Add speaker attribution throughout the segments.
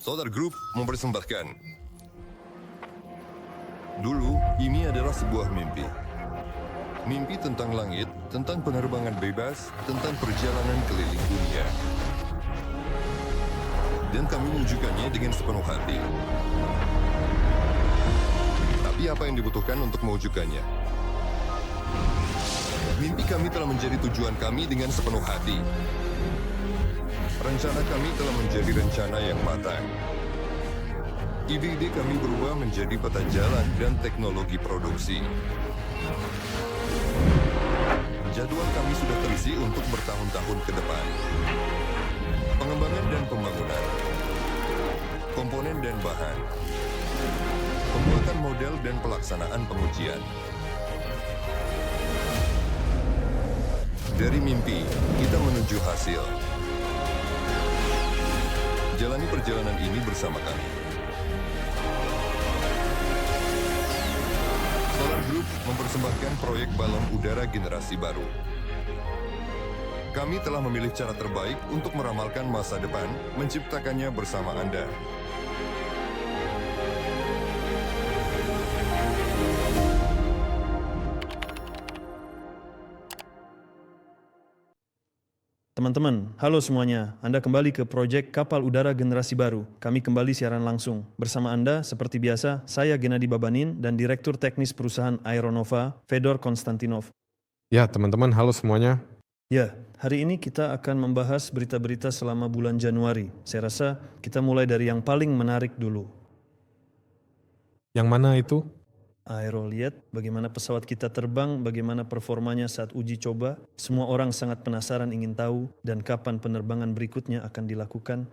Speaker 1: Solar Group mempersembahkan. Dulu, ini adalah sebuah mimpi. Mimpi tentang langit, tentang penerbangan bebas, tentang perjalanan keliling dunia. Dan kami menunjukkannya dengan sepenuh hati. Tapi apa yang dibutuhkan untuk mewujudkannya? Mimpi kami telah menjadi tujuan kami dengan sepenuh hati. Rencana kami telah menjadi rencana yang matang. Ide-ide kami berubah menjadi peta jalan dan teknologi produksi. Jadwal kami sudah terisi untuk bertahun-tahun ke depan. Pengembangan dan pembangunan, komponen dan bahan, pembuatan model dan pelaksanaan pengujian. Dari mimpi, kita menuju hasil. Jalani perjalanan ini bersama kami. Solar Group mempersembahkan proyek balon udara generasi baru. Kami telah memilih cara terbaik untuk meramalkan masa depan, menciptakannya bersama Anda.
Speaker 2: Teman-teman, halo semuanya. Anda kembali ke proyek Kapal Udara Generasi Baru. Kami kembali siaran langsung. Bersama Anda, seperti biasa, saya Gennady Babanin dan Direktur Teknis Perusahaan Aeronova, Fedor Konstantinov.
Speaker 3: Ya, teman-teman, halo semuanya.
Speaker 2: Ya, hari ini kita akan membahas berita-berita selama bulan Januari. Saya rasa kita mulai dari yang paling menarik dulu.
Speaker 3: Yang mana itu?
Speaker 2: Aeroliet, bagaimana pesawat kita terbang, bagaimana performanya saat uji coba. Semua orang sangat penasaran ingin tahu dan kapan penerbangan berikutnya akan dilakukan.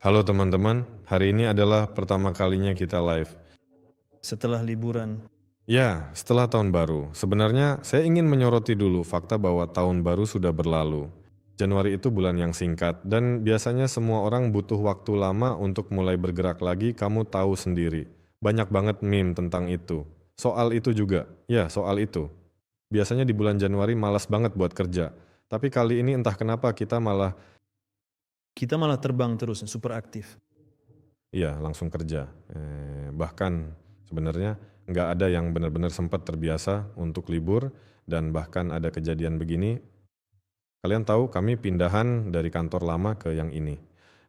Speaker 3: Halo teman-teman, hari ini adalah pertama kalinya kita live.
Speaker 2: Setelah liburan,
Speaker 3: Ya, setelah tahun baru. Sebenarnya saya ingin menyoroti dulu fakta bahwa tahun baru sudah berlalu. Januari itu bulan yang singkat dan biasanya semua orang butuh waktu lama untuk mulai bergerak lagi, kamu tahu sendiri. Banyak banget meme tentang itu. Soal itu juga, ya soal itu. Biasanya di bulan Januari malas banget buat kerja. Tapi kali ini entah kenapa kita malah
Speaker 2: terbang terus, super aktif.
Speaker 3: iya, langsung kerja. Bahkan sebenarnya nggak ada yang benar-benar sempat terbiasa untuk libur dan bahkan ada kejadian begini. Kalian tahu kami pindahan dari kantor lama ke yang ini.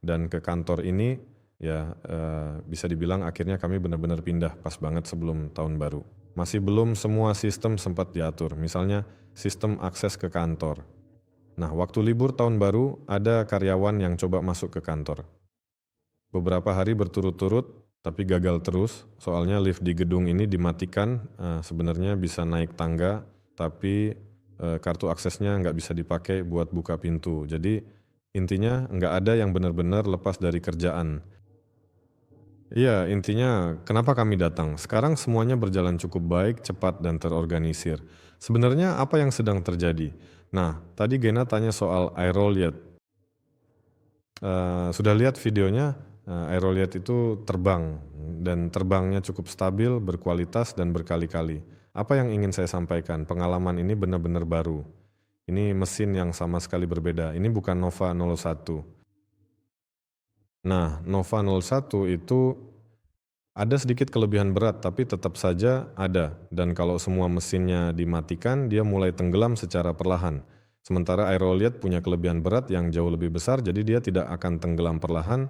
Speaker 3: Dan ke kantor ini ya bisa dibilang akhirnya kami benar-benar pindah pas banget sebelum tahun baru. Masih belum semua sistem sempat diatur. Misalnya sistem akses ke kantor. Nah, waktu libur tahun baru ada karyawan yang coba masuk ke kantor. Beberapa hari berturut-turut tapi gagal terus, soalnya lift di gedung ini dimatikan, sebenarnya bisa naik tangga, tapi kartu aksesnya nggak bisa dipakai buat buka pintu. Jadi intinya nggak ada yang benar-benar lepas dari kerjaan. Iya, intinya kenapa kami datang? Sekarang semuanya berjalan cukup baik, cepat, dan terorganisir. Sebenarnya apa yang sedang terjadi? Nah, tadi Gena tanya soal Aeroliet. Sudah lihat videonya? Aeroliet itu terbang dan terbangnya cukup stabil, berkualitas dan berkali-kali. Apa yang ingin saya sampaikan? Pengalaman ini benar-benar baru. Ini mesin yang sama sekali berbeda. Ini bukan Nova 01. Nah, Nova 01 itu ada sedikit kelebihan berat tapi tetap saja ada. Dan kalau semua mesinnya dimatikan, dia mulai tenggelam secara perlahan. Sementara Aeroliet punya kelebihan berat yang jauh lebih besar, jadi dia tidak akan tenggelam perlahan.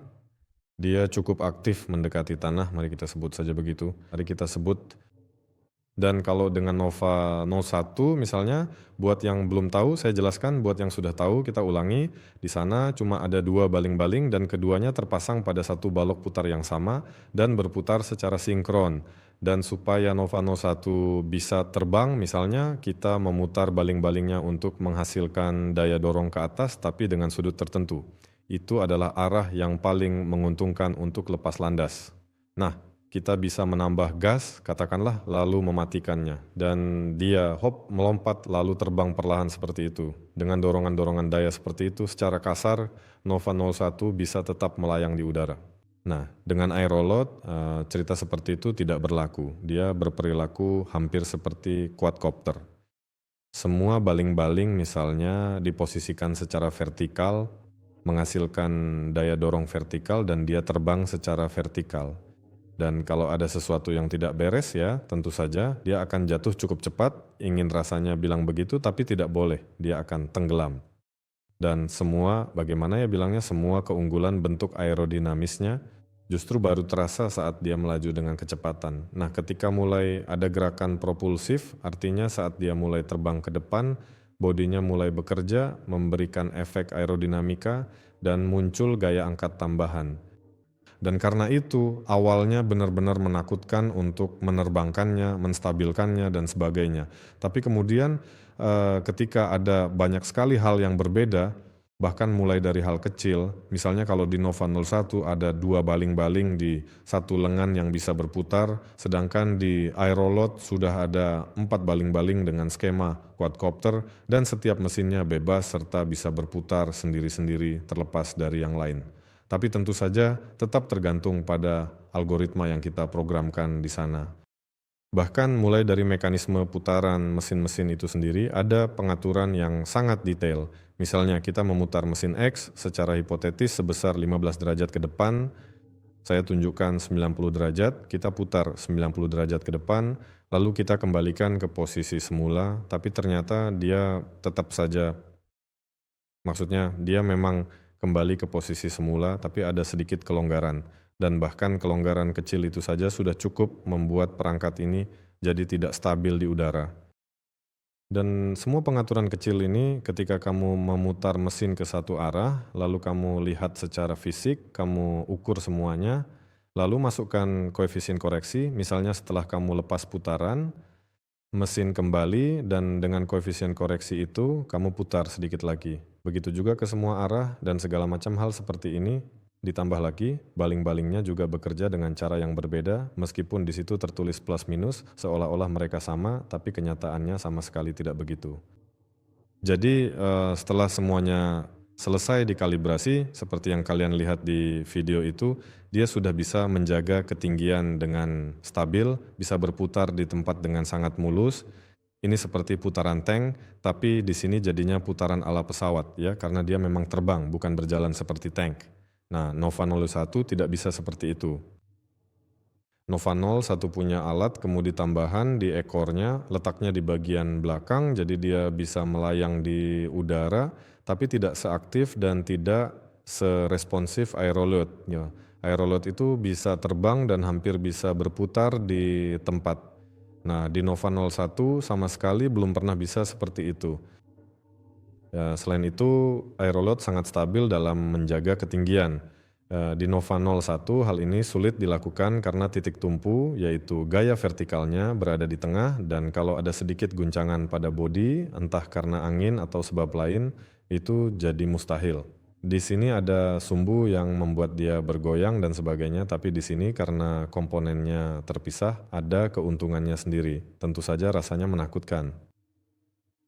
Speaker 3: Dia cukup aktif mendekati tanah, mari kita sebut saja begitu. Mari kita sebut. Dan kalau dengan Nova 01 misalnya, buat yang belum tahu saya jelaskan, buat yang sudah tahu kita ulangi. Di sana cuma ada 2 baling-baling dan keduanya terpasang pada satu balok putar yang sama dan berputar secara sinkron. Dan supaya Nova 01 bisa terbang misalnya, kita memutar baling-balingnya untuk menghasilkan daya dorong ke atas tapi dengan sudut tertentu. Itu adalah arah yang paling menguntungkan untuk lepas landas. Nah, kita bisa menambah gas, katakanlah, lalu mematikannya. Dan dia melompat lalu terbang perlahan seperti itu. Dengan dorongan-dorongan daya seperti itu, secara kasar, Nova 01 bisa tetap melayang di udara. Nah, dengan Aerolot, cerita seperti itu tidak berlaku. Dia berperilaku hampir seperti quadcopter. Semua baling-baling misalnya diposisikan secara vertikal, menghasilkan daya dorong vertikal dan dia terbang secara vertikal. Dan kalau ada sesuatu yang tidak beres ya tentu saja dia akan jatuh cukup cepat, ingin rasanya bilang begitu tapi tidak boleh, dia akan tenggelam. Dan semua, bagaimana ya bilangnya, semua keunggulan bentuk aerodinamisnya justru baru terasa saat dia melaju dengan kecepatan. Nah, ketika mulai ada gerakan propulsif, artinya saat dia mulai terbang ke depan, bodinya mulai bekerja, memberikan efek aerodinamika, dan muncul gaya angkat tambahan. Dan karena itu, awalnya benar-benar menakutkan untuk menerbangkannya, menstabilkannya, dan sebagainya. Tapi kemudian ketika ada banyak sekali hal yang berbeda, bahkan mulai dari hal kecil, misalnya kalau di Nova 01 ada 2 baling-baling di satu lengan yang bisa berputar, sedangkan di Aerolot sudah ada 4 baling-baling dengan skema quadcopter dan setiap mesinnya bebas serta bisa berputar sendiri-sendiri terlepas dari yang lain. Tapi tentu saja tetap tergantung pada algoritma yang kita programkan di sana. Bahkan mulai dari mekanisme putaran mesin-mesin itu sendiri ada pengaturan yang sangat detail. Misalnya kita memutar mesin X secara hipotetis sebesar 15 derajat ke depan, saya tunjukkan 90 derajat, kita putar 90 derajat ke depan, lalu kita kembalikan ke posisi semula, tapi ternyata dia tetap saja, maksudnya dia memang kembali ke posisi semula, tapi ada sedikit kelonggaran. Dan bahkan kelonggaran kecil itu saja sudah cukup membuat perangkat ini jadi tidak stabil di udara. Dan semua pengaturan kecil ini ketika kamu memutar mesin ke satu arah, lalu kamu lihat secara fisik, kamu ukur semuanya, lalu masukkan koefisien koreksi, misalnya setelah kamu lepas putaran, mesin kembali dan dengan koefisien koreksi itu kamu putar sedikit lagi. Begitu juga ke semua arah dan segala macam hal seperti ini. Ditambah lagi, baling-balingnya juga bekerja dengan cara yang berbeda, meskipun di situ tertulis plus minus, seolah-olah mereka sama, tapi kenyataannya sama sekali tidak begitu. Jadi setelah semuanya selesai dikalibrasi, seperti yang kalian lihat di video itu, dia sudah bisa menjaga ketinggian dengan stabil, bisa berputar di tempat dengan sangat mulus. Ini seperti putaran tank, tapi di sini jadinya putaran ala pesawat ya, karena dia memang terbang, bukan berjalan seperti tank. Nah, Nova 01 tidak bisa seperti itu. Nova 01 punya alat kemudi tambahan di ekornya, letaknya di bagian belakang, jadi dia bisa melayang di udara, tapi tidak seaktif dan tidak seresponsif Aerolot. Ya, Aerolot itu bisa terbang dan hampir bisa berputar di tempat. Nah, di Nova 01 sama sekali belum pernah bisa seperti itu. Ya, selain itu, Aerolot sangat stabil dalam menjaga ketinggian. Di Nova 01 hal ini sulit dilakukan karena titik tumpu, yaitu gaya vertikalnya berada di tengah dan kalau ada sedikit guncangan pada bodi, entah karena angin atau sebab lain, itu jadi mustahil. Di sini ada sumbu yang membuat dia bergoyang dan sebagainya, tapi di sini karena komponennya terpisah, ada keuntungannya sendiri. Tentu saja rasanya menakutkan.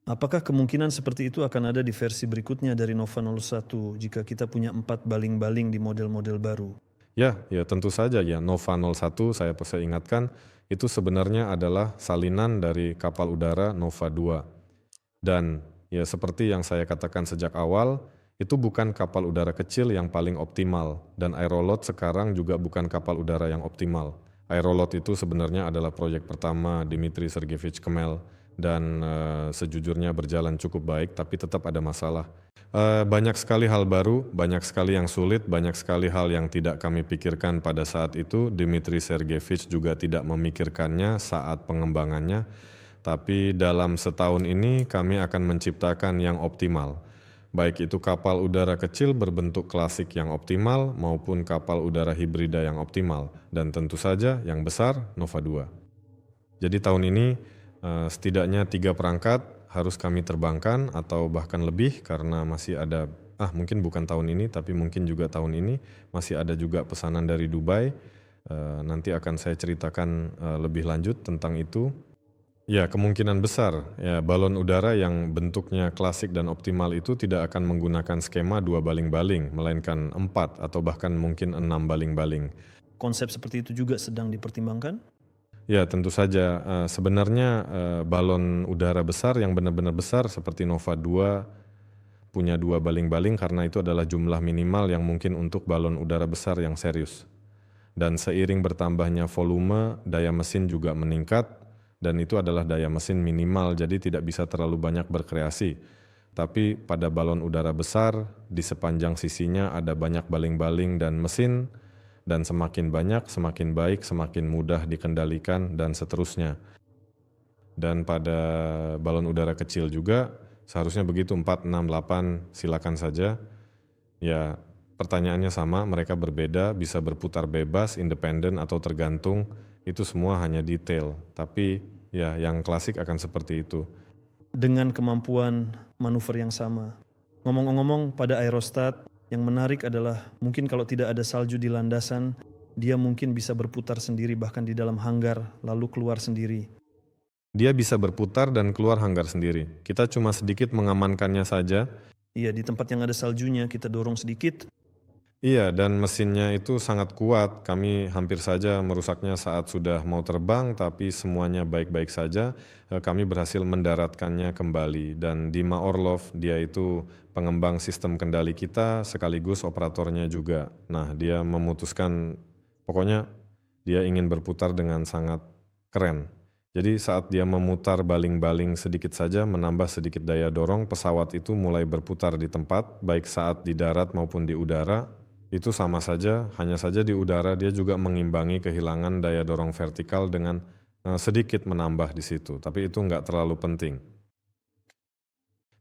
Speaker 2: Apakah kemungkinan seperti itu akan ada di versi berikutnya dari Nova 01 jika kita punya 4 baling-baling di model-model baru?
Speaker 3: Ya tentu saja ya. Nova 01 saya ingatkan itu sebenarnya adalah salinan dari kapal udara Nova 2. Dan ya seperti yang saya katakan sejak awal, itu bukan kapal udara kecil yang paling optimal dan Aerolot sekarang juga bukan kapal udara yang optimal. Aerolot itu sebenarnya adalah proyek pertama Dmitry Sergeyevich Kemel. Dan sejujurnya berjalan cukup baik, tapi tetap ada masalah. Banyak sekali hal baru, banyak sekali yang sulit, banyak sekali hal yang tidak kami pikirkan pada saat itu. Dmitry Sergeyevich juga tidak memikirkannya saat pengembangannya. Tapi dalam setahun ini kami akan menciptakan yang optimal. Baik itu kapal udara kecil berbentuk klasik yang optimal maupun kapal udara hibrida yang optimal. Dan tentu saja yang besar Nova 2. Jadi tahun ini setidaknya 3 perangkat harus kami terbangkan atau bahkan lebih karena masih ada, mungkin bukan tahun ini tapi mungkin juga tahun ini masih ada juga pesanan dari Dubai. Nanti akan saya ceritakan lebih lanjut tentang itu. Ya, kemungkinan besar ya balon udara yang bentuknya klasik dan optimal itu tidak akan menggunakan skema 2 baling-baling, melainkan 4 atau bahkan mungkin 6 baling-baling.
Speaker 2: Konsep seperti itu juga sedang dipertimbangkan?
Speaker 3: Ya tentu saja, sebenarnya balon udara besar yang benar-benar besar seperti Nova 2, punya 2 baling-baling karena itu adalah jumlah minimal yang mungkin untuk balon udara besar yang serius. Dan seiring bertambahnya volume, daya mesin juga meningkat, dan itu adalah daya mesin minimal, jadi tidak bisa terlalu banyak berkreasi. Tapi pada balon udara besar, di sepanjang sisinya ada banyak baling-baling dan mesin, dan semakin banyak, semakin baik, semakin mudah dikendalikan, dan seterusnya. Dan pada balon udara kecil juga, seharusnya begitu 4, 6, 8, silakan saja. Ya, pertanyaannya sama, mereka berbeda, bisa berputar bebas, independen atau tergantung, itu semua hanya detail. Tapi ya yang klasik akan seperti itu.
Speaker 2: Dengan kemampuan manuver yang sama. Ngomong-ngomong pada aerostat, yang menarik adalah mungkin kalau tidak ada salju di landasan, dia mungkin bisa berputar sendiri bahkan di dalam hanggar, lalu keluar sendiri.
Speaker 3: Dia bisa berputar dan keluar hanggar sendiri. Kita cuma sedikit mengamankannya saja.
Speaker 2: Iya, di tempat yang ada saljunya kita dorong sedikit.
Speaker 3: Iya, dan mesinnya itu sangat kuat. Kami hampir saja merusaknya saat sudah mau terbang, tapi semuanya baik-baik saja. Kami berhasil mendaratkannya kembali. Dan Dima Orlov, dia itu pengembang sistem kendali kita, sekaligus operatornya juga. Nah, dia memutuskan, pokoknya dia ingin berputar dengan sangat keren. Jadi saat dia memutar baling-baling sedikit saja, menambah sedikit daya dorong, pesawat itu mulai berputar di tempat, baik saat di darat maupun di udara. Itu sama saja, hanya saja di udara dia juga mengimbangi kehilangan daya dorong vertikal dengan sedikit menambah di situ, tapi itu nggak terlalu penting.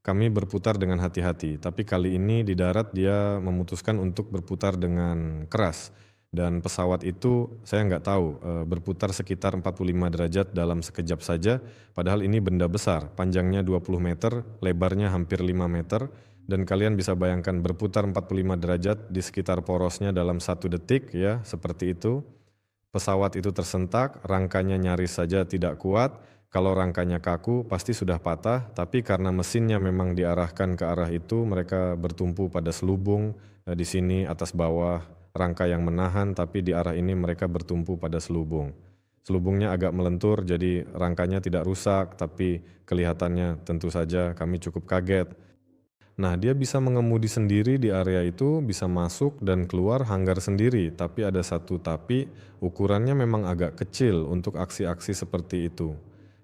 Speaker 3: Kami berputar dengan hati-hati, tapi kali ini di darat dia memutuskan untuk berputar dengan keras. Dan pesawat itu saya nggak tahu, berputar sekitar 45 derajat dalam sekejap saja, padahal ini benda besar, panjangnya 20 meter, lebarnya hampir 5 meter, dan kalian bisa bayangkan berputar 45 derajat di sekitar porosnya dalam 1 detik, ya, seperti itu. Pesawat itu tersentak, rangkanya nyaris saja tidak kuat. Kalau rangkanya kaku pasti sudah patah, tapi karena mesinnya memang diarahkan ke arah itu, mereka bertumpu pada selubung di sini atas bawah, rangka yang menahan, tapi di arah ini mereka bertumpu pada selubung. Selubungnya agak melentur, jadi rangkanya tidak rusak, tapi kelihatannya tentu saja kami cukup kaget. Nah, dia bisa mengemudi sendiri di area itu, bisa masuk dan keluar hanggar sendiri, tapi ada satu tapi, ukurannya memang agak kecil untuk aksi-aksi seperti itu.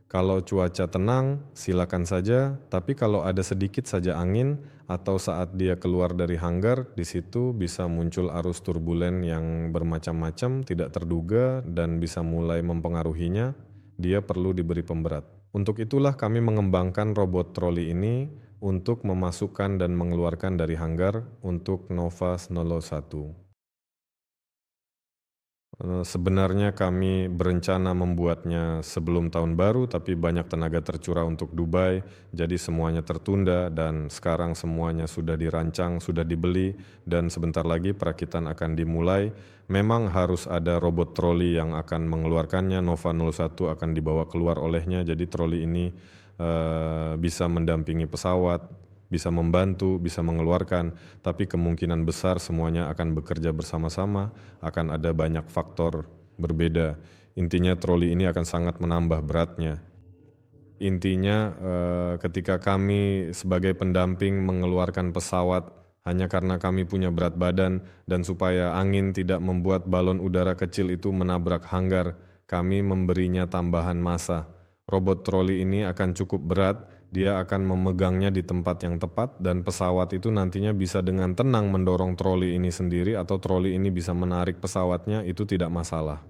Speaker 3: Kalau cuaca tenang, silakan saja, tapi kalau ada sedikit saja angin atau saat dia keluar dari hanggar, di situ bisa muncul arus turbulen yang bermacam-macam, tidak terduga dan bisa mulai mempengaruhinya, dia perlu diberi pemberat. Untuk itulah kami mengembangkan robot troli ini untuk memasukkan dan mengeluarkan dari hanggar untuk Nova 01. Sebenarnya kami berencana membuatnya sebelum tahun baru, tapi banyak tenaga tercurah untuk Dubai, jadi semuanya tertunda dan sekarang semuanya sudah dirancang, sudah dibeli, dan sebentar lagi perakitan akan dimulai. Memang harus ada robot troli yang akan mengeluarkannya, Nova 01 akan dibawa keluar olehnya, jadi troli ini bisa mendampingi pesawat, bisa membantu, bisa mengeluarkan, tapi kemungkinan besar semuanya akan bekerja bersama-sama, akan ada banyak faktor berbeda. Intinya troli ini akan sangat menambah beratnya. Intinya ketika kami sebagai pendamping mengeluarkan pesawat hanya karena kami punya berat badan dan supaya angin tidak membuat balon udara kecil itu menabrak hanggar, kami memberinya tambahan massa. Robot troli ini akan cukup berat, dia akan memegangnya di tempat yang tepat dan pesawat itu nantinya bisa dengan tenang mendorong troli ini sendiri atau troli ini bisa menarik pesawatnya, itu tidak masalah.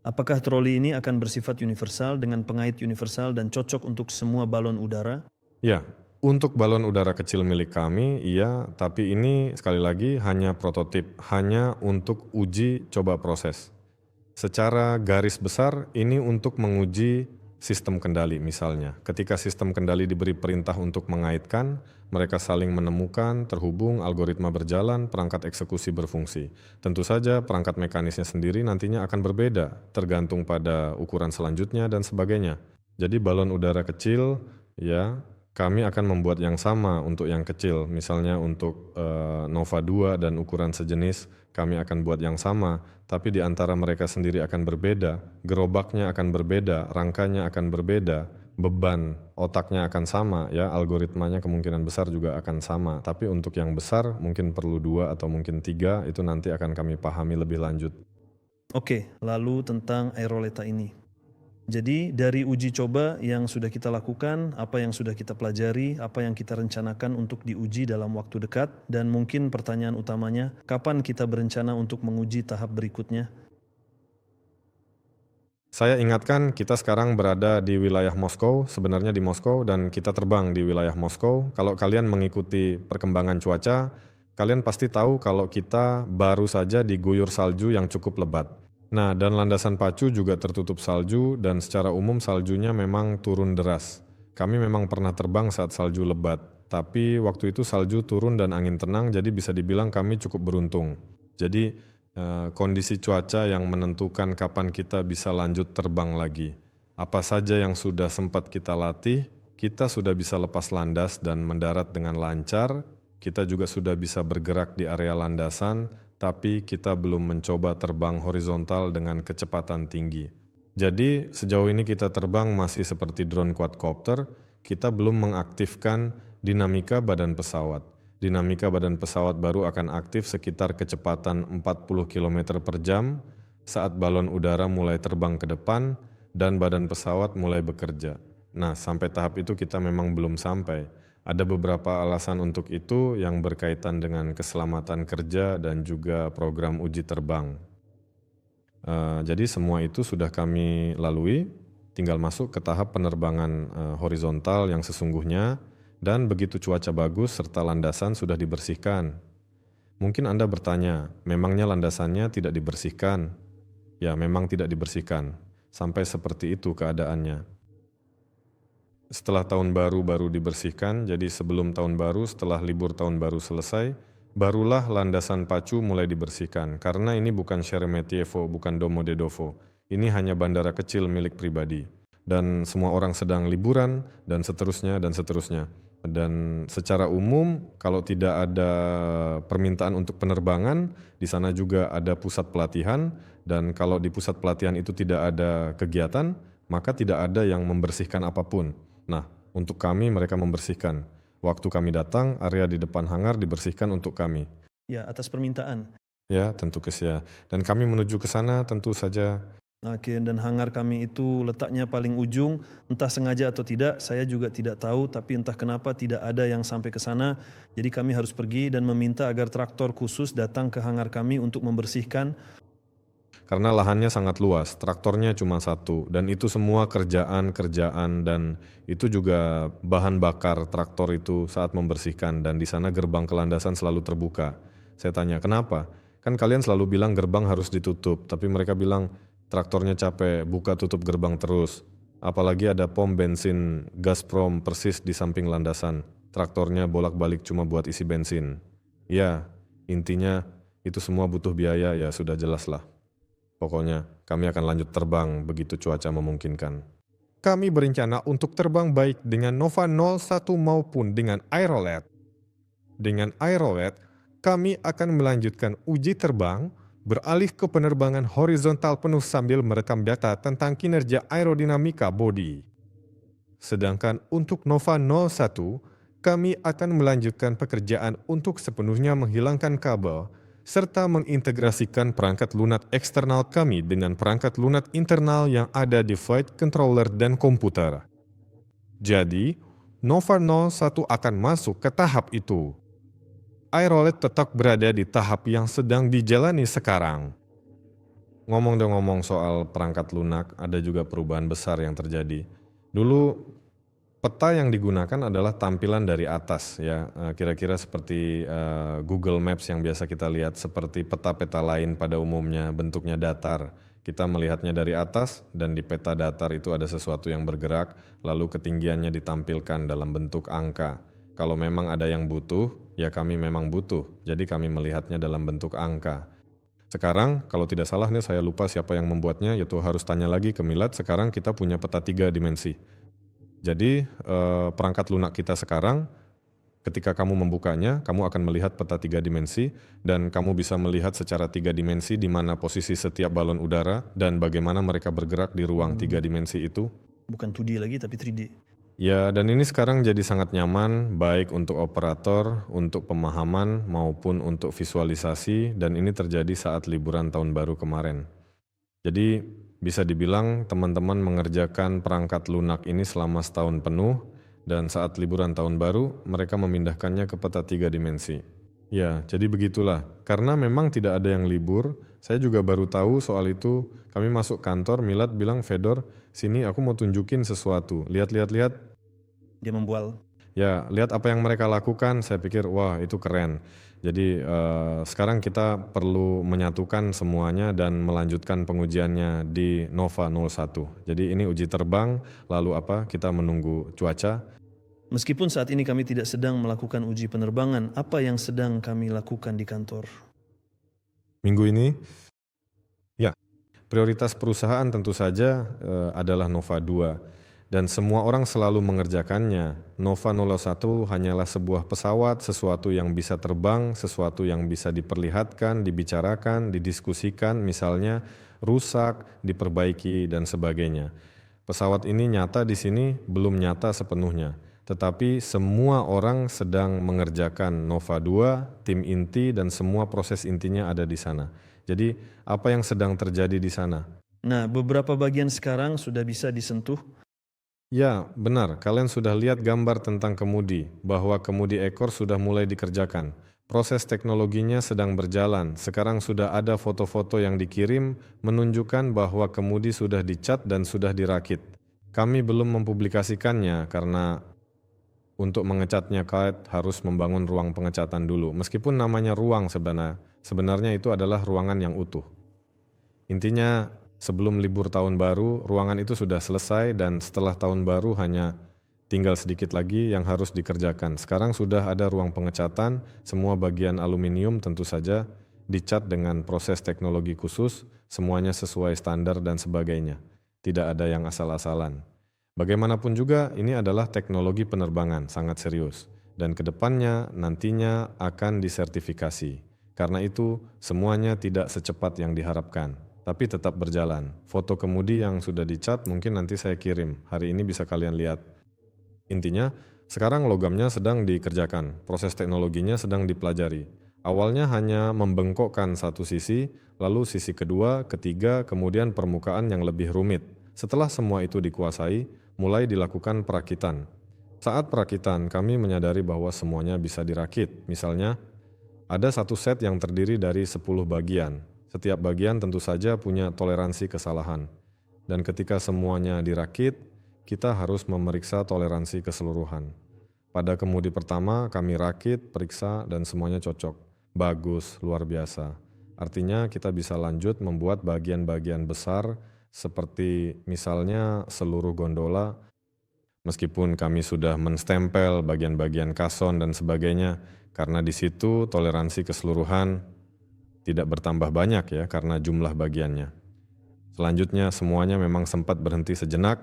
Speaker 2: Apakah troli ini akan bersifat universal dengan pengait universal dan cocok untuk semua balon udara?
Speaker 3: Ya, untuk balon udara kecil milik kami, iya, tapi ini sekali lagi hanya prototip, hanya untuk uji coba proses. Secara garis besar ini untuk menguji sistem kendali misalnya. Ketika sistem kendali diberi perintah untuk mengaitkan, mereka saling menemukan, terhubung, algoritma berjalan, perangkat eksekusi berfungsi. Tentu saja perangkat mekanisnya sendiri nantinya akan berbeda, tergantung pada ukuran selanjutnya dan sebagainya. Jadi balon udara kecil, ya kami akan membuat yang sama untuk yang kecil. Misalnya untuk Nova 2 dan ukuran sejenis, kami akan buat yang sama, tapi di antara mereka sendiri akan berbeda, gerobaknya akan berbeda, rangkanya akan berbeda, beban otaknya akan sama ya, algoritmanya kemungkinan besar juga akan sama. Tapi untuk yang besar mungkin perlu 2 atau mungkin 3, itu nanti akan kami pahami lebih lanjut.
Speaker 2: Oke, lalu tentang aeroleta ini. Jadi dari uji coba yang sudah kita lakukan, apa yang sudah kita pelajari, apa yang kita rencanakan untuk diuji dalam waktu dekat, dan mungkin pertanyaan utamanya, kapan kita berencana untuk menguji tahap berikutnya?
Speaker 3: Saya ingatkan kita sekarang berada di wilayah Moskow, sebenarnya di Moskow, dan kita terbang di wilayah Moskow. Kalau kalian mengikuti perkembangan cuaca, kalian pasti tahu kalau kita baru saja diguyur salju yang cukup lebat. Nah, dan landasan pacu juga tertutup salju, dan secara umum saljunya memang turun deras. Kami memang pernah terbang saat salju lebat, tapi waktu itu salju turun dan angin tenang, jadi bisa dibilang kami cukup beruntung. Jadi kondisi cuaca yang menentukan kapan kita bisa lanjut terbang lagi. Apa saja yang sudah sempat kita latih, kita sudah bisa lepas landas dan mendarat dengan lancar. Kita juga sudah bisa bergerak di area landasan, tapi kita belum mencoba terbang horizontal dengan kecepatan tinggi. Jadi sejauh ini kita terbang masih seperti drone quadcopter, kita belum mengaktifkan dinamika badan pesawat. Dinamika badan pesawat baru akan aktif sekitar kecepatan 40 km per jam saat balon udara mulai terbang ke depan dan badan pesawat mulai bekerja. Nah, sampai tahap itu kita memang belum sampai. Ada beberapa alasan untuk itu yang berkaitan dengan keselamatan kerja dan juga program uji terbang. Jadi semua itu sudah kami lalui, tinggal masuk ke tahap penerbangan horizontal yang sesungguhnya, dan begitu cuaca bagus serta landasan sudah dibersihkan. Mungkin Anda bertanya, memangnya landasannya tidak dibersihkan? Ya, memang tidak dibersihkan. Sampai seperti itu keadaannya. Setelah tahun baru dibersihkan, jadi sebelum tahun baru, setelah libur tahun baru selesai, barulah landasan pacu mulai dibersihkan. Karena ini bukan Sheremetyevo, bukan Domodedovo. Ini hanya bandara kecil milik pribadi. Dan semua orang sedang liburan, dan seterusnya, dan seterusnya. Dan secara umum, kalau tidak ada permintaan untuk penerbangan, di sana juga ada pusat pelatihan, dan kalau di pusat pelatihan itu tidak ada kegiatan, maka tidak ada yang membersihkan apapun. Nah, untuk kami mereka membersihkan. Waktu kami datang, area di depan hangar dibersihkan untuk kami.
Speaker 2: Ya, atas permintaan.
Speaker 3: Ya, tentu kesia. Dan kami menuju ke sana tentu saja.
Speaker 2: Oke, dan hangar kami itu letaknya paling ujung, entah sengaja atau tidak, saya juga tidak tahu, tapi entah kenapa tidak ada yang sampai ke sana. Jadi kami harus pergi dan meminta agar traktor khusus datang ke hangar kami untuk membersihkan.
Speaker 3: Karena lahannya sangat luas, traktornya cuma satu, dan itu semua kerjaan dan itu juga bahan bakar traktor itu saat membersihkan, dan di sana gerbang ke landasan selalu terbuka. Saya tanya, kenapa? Kan kalian selalu bilang gerbang harus ditutup, tapi mereka bilang traktornya capek, buka tutup gerbang terus. Apalagi ada pom bensin Gazprom persis di samping landasan. Traktornya bolak-balik cuma buat isi bensin. Ya, intinya itu semua butuh biaya, ya sudah jelas lah. Pokoknya kami akan lanjut terbang begitu cuaca memungkinkan. Kami berencana untuk terbang baik dengan Nova 01 maupun dengan Aerolet. Dengan Aerolet, kami akan melanjutkan uji terbang, beralih ke penerbangan horizontal penuh sambil merekam data tentang kinerja aerodinamika bodi. Sedangkan untuk Nova 01, kami akan melanjutkan pekerjaan untuk sepenuhnya menghilangkan kabel serta mengintegrasikan perangkat lunak eksternal kami dengan perangkat lunak internal yang ada di flight controller dan komputer. Jadi, Nova 01 akan masuk ke tahap itu. Aerolet tetap berada di tahap yang sedang dijalani sekarang. Ngomong soal perangkat lunak, ada juga perubahan besar yang terjadi. Dulu peta yang digunakan adalah tampilan dari atas, ya, kira-kira seperti Google Maps yang biasa kita lihat, seperti peta-peta lain pada umumnya bentuknya datar. Kita melihatnya dari atas dan di peta datar itu ada sesuatu yang bergerak, lalu ketinggiannya ditampilkan dalam bentuk angka. Kalau memang ada yang butuh, ya kami memang butuh, jadi kami melihatnya dalam bentuk angka. Sekarang, kalau tidak salah nih saya lupa siapa yang membuatnya, yaitu harus tanya lagi ke Milad, sekarang kita punya peta 3 dimensi. Jadi perangkat lunak kita sekarang, ketika kamu membukanya, kamu akan melihat peta 3 dimensi dan kamu bisa melihat secara 3 dimensi di mana posisi setiap balon udara dan bagaimana mereka bergerak di ruang 3 dimensi itu.
Speaker 2: Bukan 2D lagi tapi 3D.
Speaker 3: Ya, dan ini sekarang jadi sangat nyaman, baik untuk operator, untuk pemahaman, maupun untuk visualisasi, dan ini terjadi saat liburan tahun baru kemarin. Jadi, bisa dibilang teman-teman mengerjakan perangkat lunak ini selama setahun penuh, dan saat liburan tahun baru, mereka memindahkannya ke peta 3 dimensi. Ya, jadi begitulah. Karena memang tidak ada yang libur, saya juga baru tahu soal itu. Kami masuk kantor, Milad bilang, Fedor, sini aku mau tunjukin sesuatu. Lihat.
Speaker 2: Dia membual.
Speaker 3: Ya, lihat apa yang mereka lakukan, saya pikir, wah itu keren. Jadi sekarang kita perlu menyatukan semuanya dan melanjutkan pengujiannya di Nova 01. Jadi ini uji terbang, lalu kita menunggu cuaca.
Speaker 2: Meskipun saat ini kami tidak sedang melakukan uji penerbangan, apa yang sedang kami lakukan di kantor?
Speaker 3: Minggu ini, ya, prioritas perusahaan tentu saja adalah Nova 2. Dan semua orang selalu mengerjakannya. Nova 01 hanyalah sebuah pesawat, sesuatu yang bisa terbang, sesuatu yang bisa diperlihatkan, dibicarakan, didiskusikan, misalnya rusak, diperbaiki, dan sebagainya. Pesawat ini nyata di sini belum nyata sepenuhnya. Tetapi semua orang sedang mengerjakan Nova 2, tim inti, dan semua proses intinya ada di sana. Jadi apa yang sedang terjadi di sana?
Speaker 2: Nah, beberapa bagian sekarang sudah bisa disentuh.
Speaker 3: Ya, benar. Kalian sudah lihat gambar tentang kemudi, bahwa kemudi ekor sudah mulai dikerjakan. Proses teknologinya sedang berjalan. Sekarang sudah ada foto-foto yang dikirim menunjukkan bahwa kemudi sudah dicat dan sudah dirakit. Kami belum mempublikasikannya karena untuk mengecatnya harus membangun ruang pengecatan dulu. Meskipun namanya ruang sebenarnya itu adalah ruangan yang utuh. Intinya sebelum libur tahun baru, ruangan itu sudah selesai dan setelah tahun baru hanya tinggal sedikit lagi yang harus dikerjakan. Sekarang sudah ada ruang pengecatan, semua bagian aluminium tentu saja dicat dengan proses teknologi khusus, semuanya sesuai standar dan sebagainya. Tidak ada yang asal-asalan. Bagaimanapun juga ini adalah teknologi penerbangan, sangat serius. Dan kedepannya nantinya akan disertifikasi. Karena itu semuanya tidak secepat yang diharapkan. Tapi tetap berjalan. Foto kemudi yang sudah dicat mungkin nanti saya kirim. Hari ini bisa kalian lihat. Intinya, sekarang logamnya sedang dikerjakan. Proses teknologinya sedang dipelajari. Awalnya hanya membengkokkan satu sisi, lalu sisi kedua, ketiga, kemudian permukaan yang lebih rumit. Setelah semua itu dikuasai, mulai dilakukan perakitan. Saat perakitan, kami menyadari bahwa semuanya bisa dirakit. Misalnya, ada satu set yang terdiri dari 10 bagian. Setiap bagian tentu saja punya toleransi kesalahan. Dan ketika semuanya dirakit, kita harus memeriksa toleransi keseluruhan. Pada kemudi pertama, kami rakit, periksa, dan semuanya cocok. Bagus, luar biasa. Artinya kita bisa lanjut membuat bagian-bagian besar seperti misalnya seluruh gondola. Meskipun kami sudah menstempel bagian-bagian kason dan sebagainya, karena di situ toleransi keseluruhan tidak bertambah banyak ya karena jumlah bagiannya. Selanjutnya semuanya memang sempat berhenti sejenak,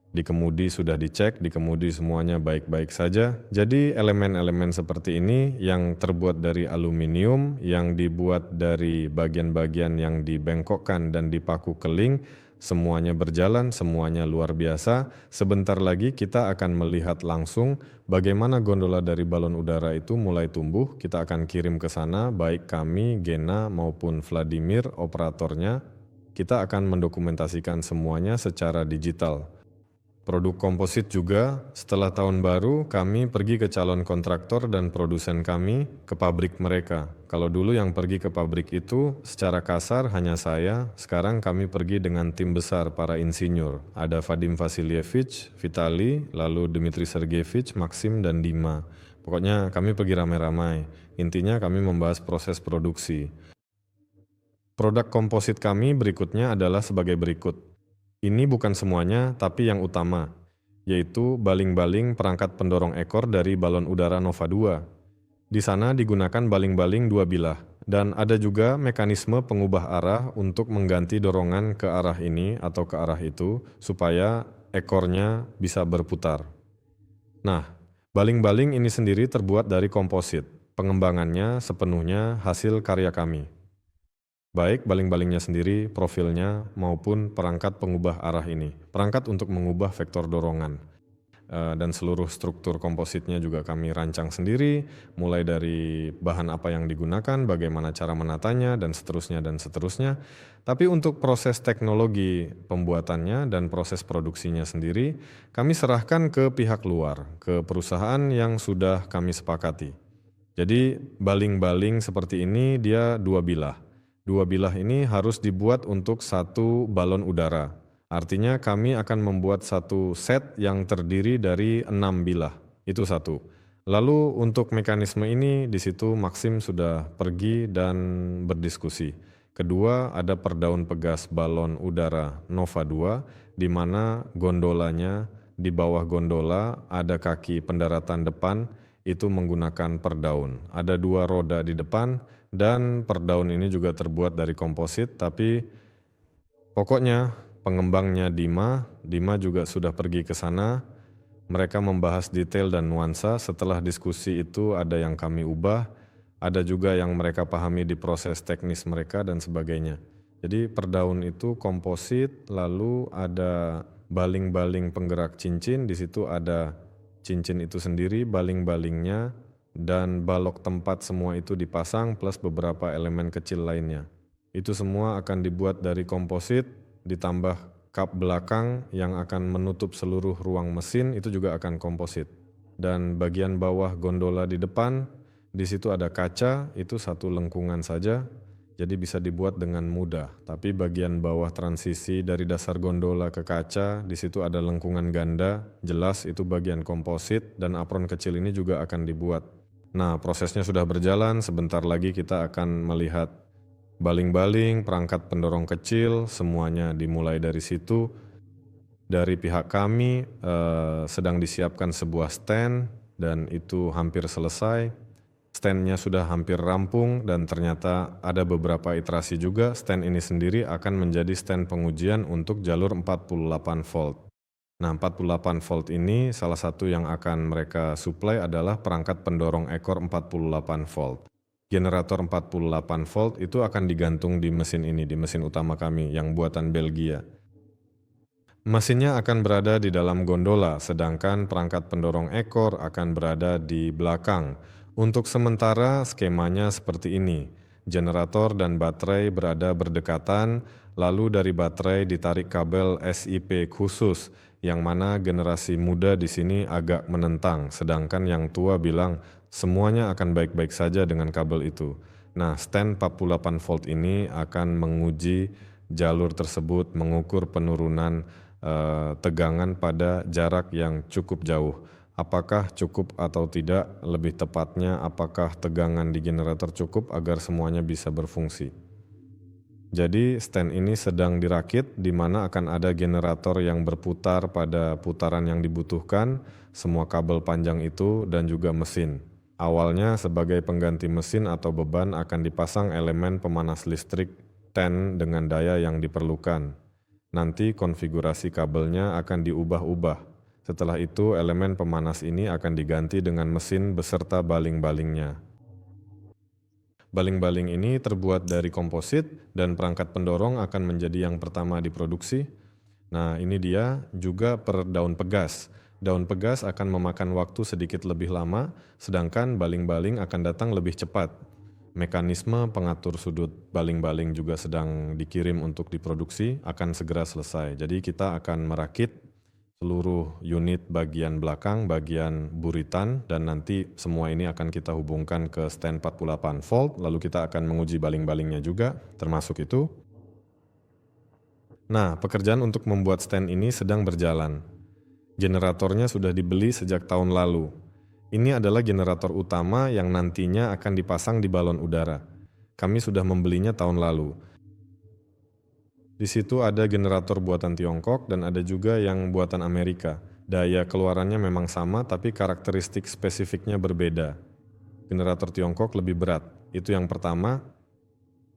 Speaker 3: di kemudi sudah dicek, di kemudi semuanya baik-baik saja. Jadi elemen-elemen seperti ini yang terbuat dari aluminium, yang dibuat dari bagian-bagian yang dibengkokkan dan dipaku keling, semuanya berjalan, semuanya luar biasa. Sebentar lagi kita akan melihat langsung bagaimana gondola dari balon udara itu mulai tumbuh. Kita akan kirim ke sana, baik kami, Gena maupun Vladimir, operatornya. Kita akan mendokumentasikan semuanya secara digital. Produk komposit juga, setelah tahun baru kami pergi ke calon kontraktor dan produsen kami ke pabrik mereka. Kalau dulu yang pergi ke pabrik itu secara kasar hanya saya, sekarang kami pergi dengan tim besar para insinyur. Ada Vadim Vasilievich, Vitali, lalu Dmitry Sergeyevich, Maxim, dan Dima. Pokoknya kami pergi ramai-ramai. Intinya kami membahas proses produksi. Produk komposit kami berikutnya adalah sebagai berikut. Ini bukan semuanya, tapi yang utama, yaitu baling-baling perangkat pendorong ekor dari balon udara Nova 2. Di sana digunakan baling-baling 2 bilah, dan ada juga mekanisme pengubah arah untuk mengganti dorongan ke arah ini atau ke arah itu, supaya ekornya bisa berputar. Nah, baling-baling ini sendiri terbuat dari komposit. Pengembangannya sepenuhnya hasil karya kami. Baik baling-balingnya sendiri, profilnya, maupun perangkat pengubah arah ini. Perangkat untuk mengubah vektor dorongan. Dan seluruh struktur kompositnya juga kami rancang sendiri, mulai dari bahan apa yang digunakan, bagaimana cara menatanya, dan seterusnya dan seterusnya. Tapi untuk proses teknologi pembuatannya dan proses produksinya sendiri, kami serahkan ke pihak luar, ke perusahaan yang sudah kami sepakati. Jadi baling-baling seperti ini dia dua bilah. Dua bilah ini harus dibuat untuk satu balon udara. Artinya kami akan membuat satu set yang terdiri dari 6 bilah. Itu satu. Lalu untuk mekanisme ini di situ Maxim sudah pergi dan berdiskusi. Kedua ada perdaun pegas balon udara Nova 2 di mana gondolanya di bawah gondola ada kaki pendaratan depan itu menggunakan perdaun. Ada 2 roda di depan dan perdaun ini juga terbuat dari komposit tapi pokoknya pengembangnya Dima juga sudah pergi ke sana. Mereka membahas detail dan nuansa. Setelah diskusi itu ada yang kami ubah, ada juga yang mereka pahami di proses teknis mereka dan sebagainya. Jadi perdaun itu komposit, lalu ada baling-baling penggerak cincin, di situ ada cincin itu sendiri, baling-balingnya, dan balok tempat semua itu dipasang plus beberapa elemen kecil lainnya. Itu semua akan dibuat dari komposit, ditambah kap belakang yang akan menutup seluruh ruang mesin itu juga akan komposit. Dan bagian bawah gondola di depan, di situ ada kaca, itu satu lengkungan saja, jadi bisa dibuat dengan mudah. Tapi bagian bawah transisi dari dasar gondola ke kaca, di situ ada lengkungan ganda, jelas itu bagian komposit dan apron kecil ini juga akan dibuat. Nah, prosesnya sudah berjalan, sebentar lagi kita akan melihat baling-baling, perangkat pendorong kecil, semuanya dimulai dari situ. Dari pihak kami sedang disiapkan sebuah stand dan itu hampir selesai. Standnya sudah hampir rampung dan ternyata ada beberapa iterasi juga. Stand ini sendiri akan menjadi stand pengujian untuk jalur 48 volt. Nah, 48 volt ini salah satu yang akan mereka supply adalah perangkat pendorong ekor 48 volt. Generator 48 volt itu akan digantung di mesin ini, di mesin utama kami yang buatan Belgia. Mesinnya akan berada di dalam gondola, sedangkan perangkat pendorong ekor akan berada di belakang. Untuk sementara skemanya seperti ini. Generator dan baterai berada berdekatan, lalu dari baterai ditarik kabel SIP khusus, yang mana generasi muda di sini agak menentang, sedangkan yang tua bilang semuanya akan baik-baik saja dengan kabel itu. Nah, stand 48 volt ini akan menguji jalur tersebut, mengukur penurunan tegangan pada jarak yang cukup jauh. Apakah cukup atau tidak, lebih tepatnya apakah tegangan di generator cukup agar semuanya bisa berfungsi. Jadi stand ini sedang dirakit di mana akan ada generator yang berputar pada putaran yang dibutuhkan, semua kabel panjang itu dan juga mesin. Awalnya sebagai pengganti mesin atau beban akan dipasang elemen pemanas listrik 10 dengan daya yang diperlukan. Nanti konfigurasi kabelnya akan diubah-ubah. Setelah itu elemen pemanas ini akan diganti dengan mesin beserta baling-balingnya. Baling-baling ini terbuat dari komposit dan perangkat pendorong akan menjadi yang pertama diproduksi. Nah, ini dia juga per daun pegas. Daun pegas akan memakan waktu sedikit lebih lama, sedangkan baling-baling akan datang lebih cepat. Mekanisme pengatur sudut baling-baling juga sedang dikirim untuk diproduksi, akan segera selesai. Jadi kita akan merakit seluruh unit bagian belakang, bagian buritan, dan nanti semua ini akan kita hubungkan ke stand 48 volt, lalu kita akan menguji baling-balingnya juga, termasuk itu. Nah, pekerjaan untuk membuat stand ini sedang berjalan. Generatornya sudah dibeli sejak tahun lalu. Ini adalah generator utama yang nantinya akan dipasang di balon udara. Kami sudah membelinya tahun lalu. Di situ ada generator buatan Tiongkok dan ada juga yang buatan Amerika. Daya keluarannya memang sama tapi karakteristik spesifiknya berbeda. Generator Tiongkok lebih berat, itu yang pertama.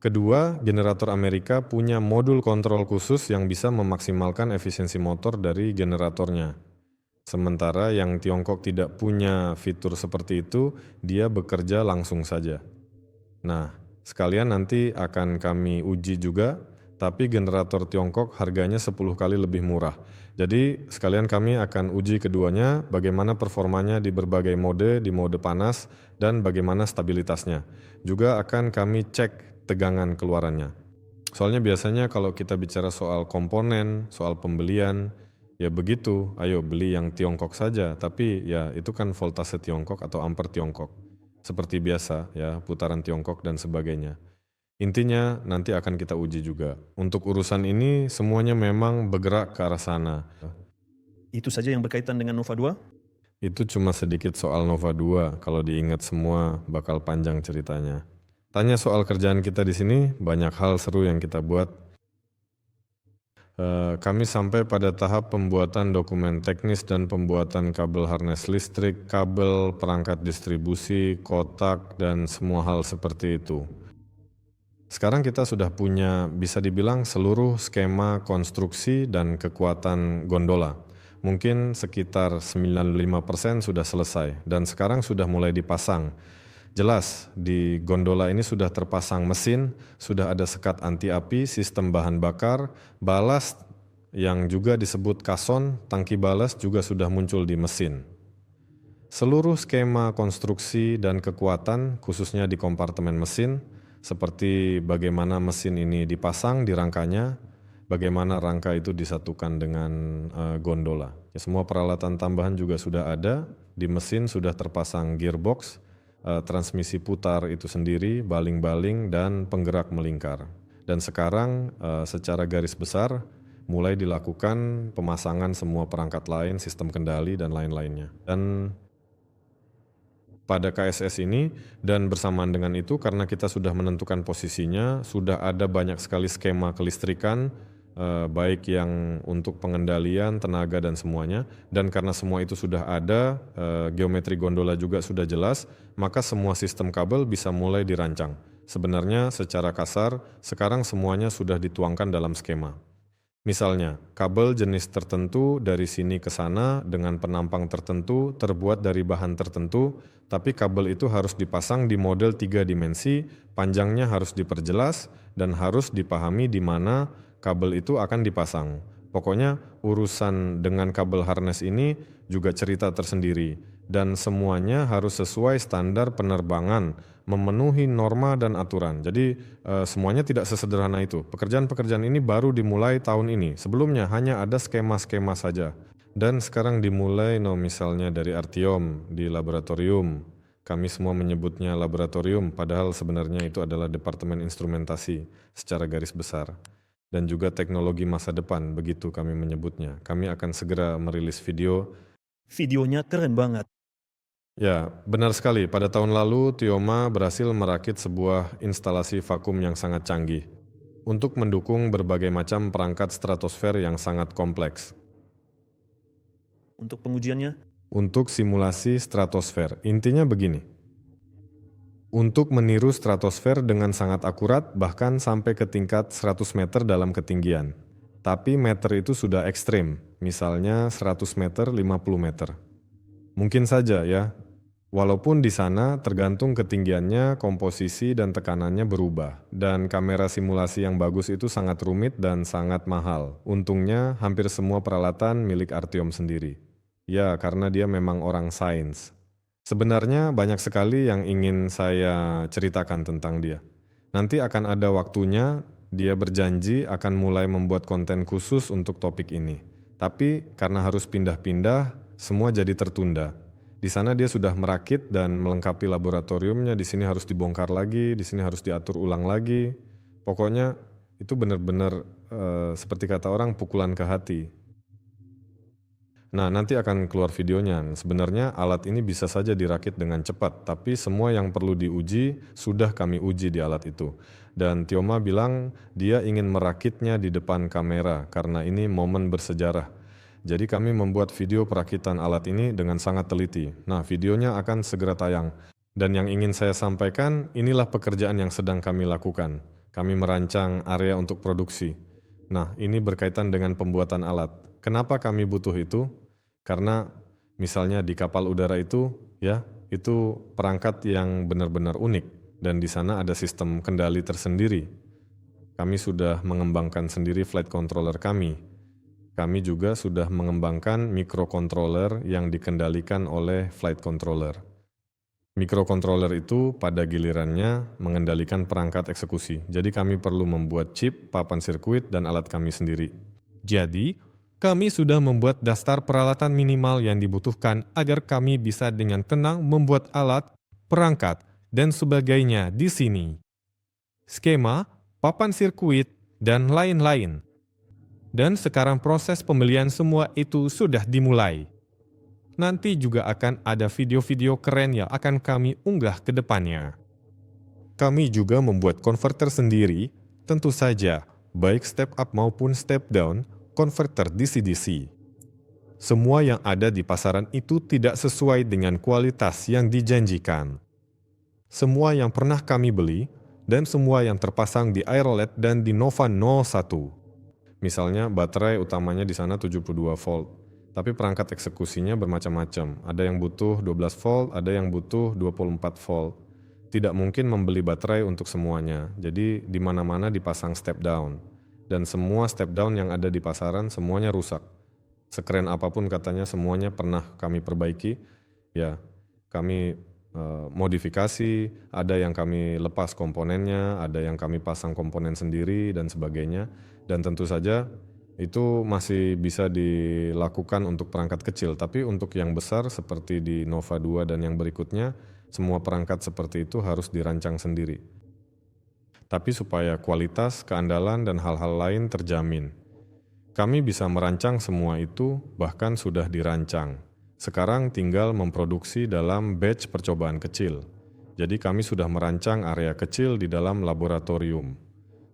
Speaker 3: Kedua, generator Amerika punya modul kontrol khusus yang bisa memaksimalkan efisiensi motor dari generatornya. Sementara yang Tiongkok tidak punya fitur seperti itu, dia bekerja langsung saja. Nah, Sekalian nanti akan kami uji juga, tapi generator Tiongkok harganya 10 kali lebih murah. Jadi sekalian kami akan uji keduanya, bagaimana performanya di berbagai mode, di mode panas, dan bagaimana stabilitasnya. Juga akan kami cek tegangan keluarannya. Soalnya biasanya kalau kita bicara soal komponen, soal pembelian, ya begitu, ayo beli yang Tiongkok saja, tapi ya itu kan voltase Tiongkok atau ampere Tiongkok. Seperti biasa ya, putaran Tiongkok dan sebagainya. Intinya nanti akan kita uji juga. Untuk urusan ini semuanya memang bergerak ke arah sana.
Speaker 2: Itu saja yang berkaitan dengan Nova 2?
Speaker 3: Itu cuma sedikit soal Nova 2, kalau diingat semua bakal panjang ceritanya. Tanya soal kerjaan kita di sini, banyak hal seru yang kita buat. Kami sampai pada tahap pembuatan dokumen teknis dan pembuatan kabel harness listrik, kabel, perangkat distribusi, kotak, dan semua hal seperti itu. Sekarang kita sudah punya, bisa dibilang seluruh skema konstruksi dan kekuatan gondola. Mungkin sekitar 95% sudah selesai dan sekarang sudah mulai dipasang. Jelas, di gondola ini sudah terpasang mesin, sudah ada sekat anti api, sistem bahan bakar, balas yang juga disebut kason, tangki balas juga sudah muncul di mesin. Seluruh skema konstruksi dan kekuatan, khususnya di kompartemen mesin, seperti bagaimana mesin ini dipasang di rangkanya, bagaimana rangka itu disatukan dengan gondola. Ya, semua peralatan tambahan juga sudah ada, di mesin sudah terpasang gearbox, transmisi putar itu sendiri, baling-baling, dan penggerak melingkar. Dan sekarang secara garis besar mulai dilakukan pemasangan semua perangkat lain, sistem kendali, dan lain-lainnya. Dan pada KSS ini dan bersamaan dengan itu karena kita sudah menentukan posisinya, sudah ada banyak sekali skema kelistrikan, baik yang untuk pengendalian, tenaga dan semuanya, dan karena semua itu sudah ada, geometri gondola juga sudah jelas, maka semua sistem kabel bisa mulai dirancang. Sebenarnya secara kasar, sekarang semuanya sudah dituangkan dalam skema. Misalnya, kabel jenis tertentu dari sini ke sana dengan penampang tertentu, terbuat dari bahan tertentu, tapi kabel itu harus dipasang di model 3 dimensi, panjangnya harus diperjelas, dan harus dipahami di mana kabel itu akan dipasang. Pokoknya urusan dengan kabel harness ini juga cerita tersendiri dan semuanya harus sesuai standar penerbangan, memenuhi norma dan aturan. Jadi semuanya tidak sesederhana itu. Pekerjaan-pekerjaan ini baru dimulai tahun ini. Sebelumnya hanya ada skema-skema saja. Dan sekarang dimulai misalnya dari Artiom di laboratorium. Kami semua menyebutnya laboratorium padahal sebenarnya itu adalah departemen instrumentasi secara garis besar. Dan juga teknologi masa depan, begitu kami menyebutnya. Kami akan segera merilis video.
Speaker 2: Videonya keren banget.
Speaker 3: Ya, benar sekali. Pada tahun lalu, Tioma berhasil merakit sebuah instalasi vakum yang sangat canggih untuk mendukung berbagai macam perangkat stratosfer yang sangat kompleks.
Speaker 2: Untuk pengujiannya?
Speaker 3: Untuk simulasi stratosfer, intinya begini. Untuk meniru stratosfer dengan sangat akurat bahkan sampai ke tingkat 100 meter dalam ketinggian. Tapi meter itu sudah ekstrim, misalnya 100 meter, 50 meter. Mungkin saja ya, walaupun di sana tergantung ketinggiannya, komposisi dan tekanannya berubah. Dan kamera simulasi yang bagus itu sangat rumit dan sangat mahal. Untungnya hampir semua peralatan milik Artiom sendiri. Ya, karena dia memang orang sains. Sebenarnya banyak sekali yang ingin saya ceritakan tentang dia. Nanti akan ada waktunya, dia berjanji akan mulai membuat konten khusus untuk topik ini. Tapi karena harus pindah-pindah, semua jadi tertunda. Di sana dia sudah merakit dan melengkapi laboratoriumnya, di sini harus dibongkar lagi, di sini harus diatur ulang lagi. Pokoknya itu benar-benar seperti kata orang pukulan ke hati. Nah, nanti akan keluar videonya. Sebenarnya alat ini bisa saja dirakit dengan cepat, tapi semua yang perlu diuji sudah kami uji di alat itu. Dan Tioma bilang dia ingin merakitnya di depan kamera karena ini momen bersejarah. Jadi kami membuat video perakitan alat ini dengan sangat teliti. Nah, videonya akan segera tayang. Dan yang ingin saya sampaikan, inilah pekerjaan yang sedang kami lakukan. Kami merancang area untuk produksi. Nah, ini berkaitan dengan pembuatan alat. Kenapa kami butuh itu? Karena misalnya di kapal udara itu, ya, itu perangkat yang benar-benar unik. dan di sana ada sistem kendali tersendiri. Kami sudah mengembangkan sendiri flight controller kami. Kami juga sudah mengembangkan microcontroller yang dikendalikan oleh flight controller. Microcontroller itu pada gilirannya mengendalikan perangkat eksekusi. Jadi kami perlu membuat chip, papan sirkuit, dan alat kami sendiri. Jadi, kami sudah membuat daftar peralatan minimal yang dibutuhkan agar kami bisa dengan tenang membuat alat, perangkat, dan sebagainya di sini. Skema, papan sirkuit, dan lain-lain. Dan sekarang proses pembelian semua itu sudah dimulai. Nanti juga akan ada video-video keren yang akan kami unggah ke depannya. Kami juga membuat konverter sendiri, tentu saja, baik step up maupun step down, konverter DC-DC. Semua yang ada di pasaran itu tidak sesuai dengan kualitas yang dijanjikan. Semua yang pernah kami beli, dan semua yang terpasang di Aerolet dan di Nova 01. Misalnya baterai utamanya di sana 72 volt, tapi perangkat eksekusinya bermacam-macam. Ada yang butuh 12 volt, ada yang butuh 24 volt. Tidak mungkin membeli baterai untuk semuanya, jadi di mana-mana dipasang step down. Dan semua step down yang ada di pasaran semuanya rusak. Sekeren apapun katanya semuanya pernah kami perbaiki, ya kami modifikasi, ada yang kami lepas komponennya, ada yang kami pasang komponen sendiri dan sebagainya. Dan tentu saja itu masih bisa dilakukan untuk perangkat kecil, tapi untuk yang besar seperti di Nova 2 dan yang berikutnya, semua perangkat seperti itu harus dirancang sendiri. Tapi supaya kualitas, keandalan, dan hal-hal lain terjamin. Kami bisa merancang semua itu, bahkan sudah dirancang. Sekarang tinggal memproduksi dalam batch percobaan kecil. Jadi kami sudah merancang area kecil di dalam laboratorium.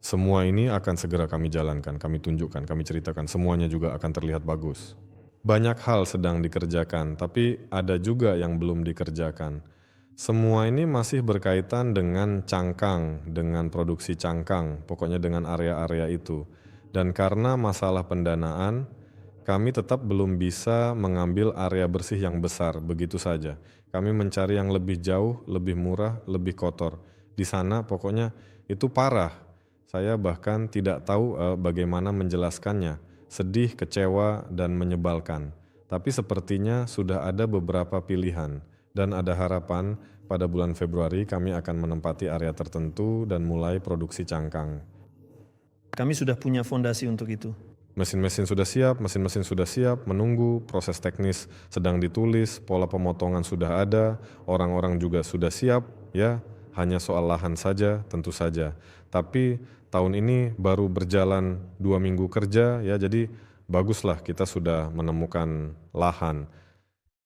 Speaker 3: Semua ini akan segera kami jalankan, kami tunjukkan, kami ceritakan. Semuanya juga akan terlihat bagus. Banyak hal sedang dikerjakan, tapi ada juga yang belum dikerjakan. Semua ini masih berkaitan dengan cangkang, dengan produksi cangkang, pokoknya dengan area-area itu. Dan karena masalah pendanaan, kami tetap belum bisa mengambil area bersih yang besar begitu saja. Kami mencari yang lebih jauh, lebih murah, lebih kotor. Di sana pokoknya itu parah. Saya bahkan tidak tahu bagaimana menjelaskannya. Sedih, kecewa, dan menyebalkan. Tapi sepertinya sudah ada beberapa pilihan. Dan ada harapan pada bulan Februari kami akan menempati area tertentu dan mulai produksi cangkang.
Speaker 2: Kami sudah punya fondasi untuk itu.
Speaker 3: Mesin-mesin sudah siap, menunggu, proses teknis sedang ditulis, pola pemotongan sudah ada, orang-orang juga sudah siap, ya, hanya soal lahan saja, tentu saja. Tapi tahun ini baru berjalan 2 minggu kerja, ya, jadi baguslah kita sudah menemukan lahan.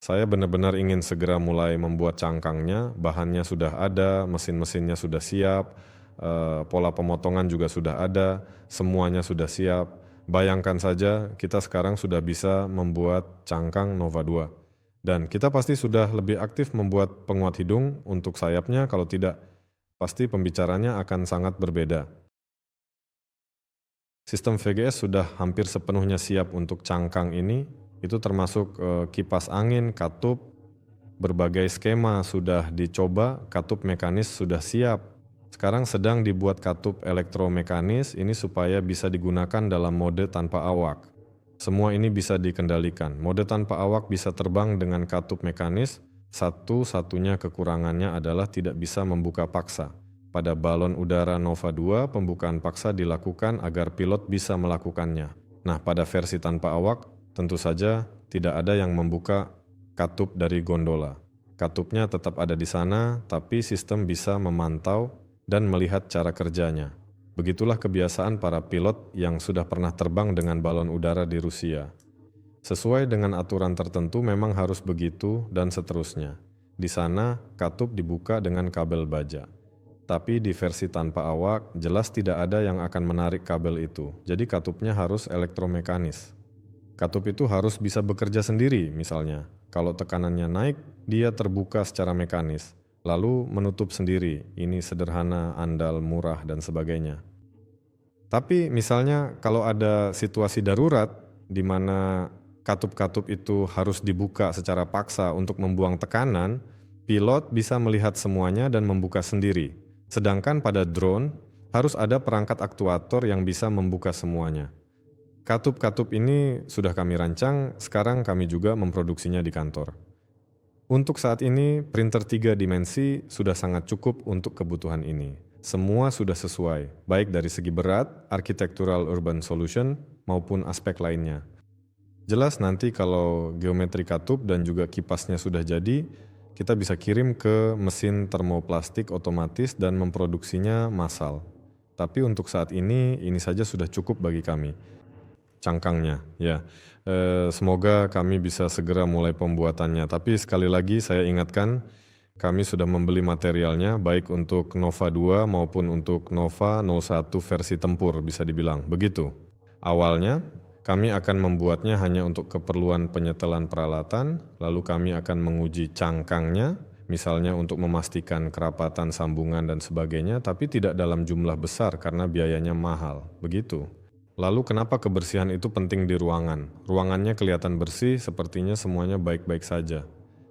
Speaker 3: Saya benar-benar ingin segera mulai membuat cangkangnya, bahannya sudah ada, mesin-mesinnya sudah siap, pola pemotongan juga sudah ada, semuanya sudah siap. Bayangkan saja kita sekarang sudah bisa membuat cangkang Nova 2. Dan kita pasti sudah lebih aktif membuat penguat hidung untuk sayapnya, kalau tidak pasti pembicaranya akan sangat berbeda. Sistem VGS sudah hampir sepenuhnya siap untuk cangkang ini, itu termasuk kipas angin, katup, berbagai skema sudah dicoba, katup mekanis sudah siap. Sekarang sedang dibuat katup elektromekanis ini supaya bisa digunakan dalam mode tanpa awak. Semua ini bisa dikendalikan. Mode tanpa awak bisa terbang dengan katup mekanis. Satu-satunya kekurangannya adalah tidak bisa membuka paksa. Pada balon udara Nova 2, pembukaan paksa dilakukan agar pilot bisa melakukannya. Nah, pada versi tanpa awak, tentu saja tidak ada yang membuka katup dari gondola. Katupnya tetap ada di sana, tapi sistem bisa memantau dan melihat cara kerjanya. Begitulah kebiasaan para pilot yang sudah pernah terbang dengan balon udara di Rusia. Sesuai dengan aturan tertentu memang harus begitu dan seterusnya. Di sana katup dibuka dengan kabel baja. Tapi di versi tanpa awak jelas tidak ada yang akan menarik kabel itu. Jadi katupnya harus elektromekanis. Katup itu harus bisa bekerja sendiri misalnya. Kalau tekanannya naik, dia terbuka secara mekanis. Lalu menutup sendiri, ini sederhana, andal, murah, dan sebagainya. Tapi misalnya kalau ada situasi darurat di mana katup-katup itu harus dibuka secara paksa untuk membuang tekanan, pilot bisa melihat semuanya dan membuka sendiri. Sedangkan pada drone, harus ada perangkat aktuator yang bisa membuka semuanya. Katup-katup ini sudah kami rancang, sekarang kami juga memproduksinya di kantor. Untuk saat ini, printer 3 dimensi sudah sangat cukup untuk kebutuhan ini. Semua sudah sesuai, baik dari segi berat, architectural urban solution, maupun aspek lainnya. Jelas nanti kalau geometri katup dan juga kipasnya sudah jadi, kita bisa kirim ke mesin termoplastik otomatis dan memproduksinya massal. Tapi untuk saat ini saja sudah cukup bagi kami. Cangkangnya, ya. Semoga kami bisa segera mulai pembuatannya. Tapi sekali lagi saya ingatkan, kami sudah membeli materialnya baik untuk Nova 2 maupun untuk Nova 01 versi tempur bisa dibilang. Begitu. Awalnya kami akan membuatnya hanya untuk keperluan penyetelan peralatan, lalu kami akan menguji cangkangnya, misalnya untuk memastikan kerapatan sambungan dan sebagainya, tapi tidak dalam jumlah besar karena biayanya mahal. Begitu. Lalu kenapa kebersihan itu penting di ruangan? Ruangannya kelihatan bersih, sepertinya semuanya baik-baik saja.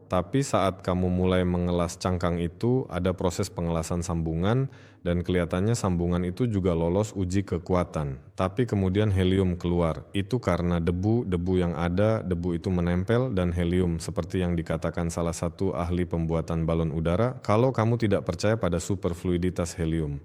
Speaker 3: Tapi saat kamu mulai mengelas cangkang itu, ada proses pengelasan sambungan dan kelihatannya sambungan itu juga lolos uji kekuatan. Tapi kemudian helium keluar. Itu karena debu yang ada, debu itu menempel dan helium seperti yang dikatakan salah satu ahli pembuatan balon udara, kalau kamu tidak percaya pada superfluiditas helium.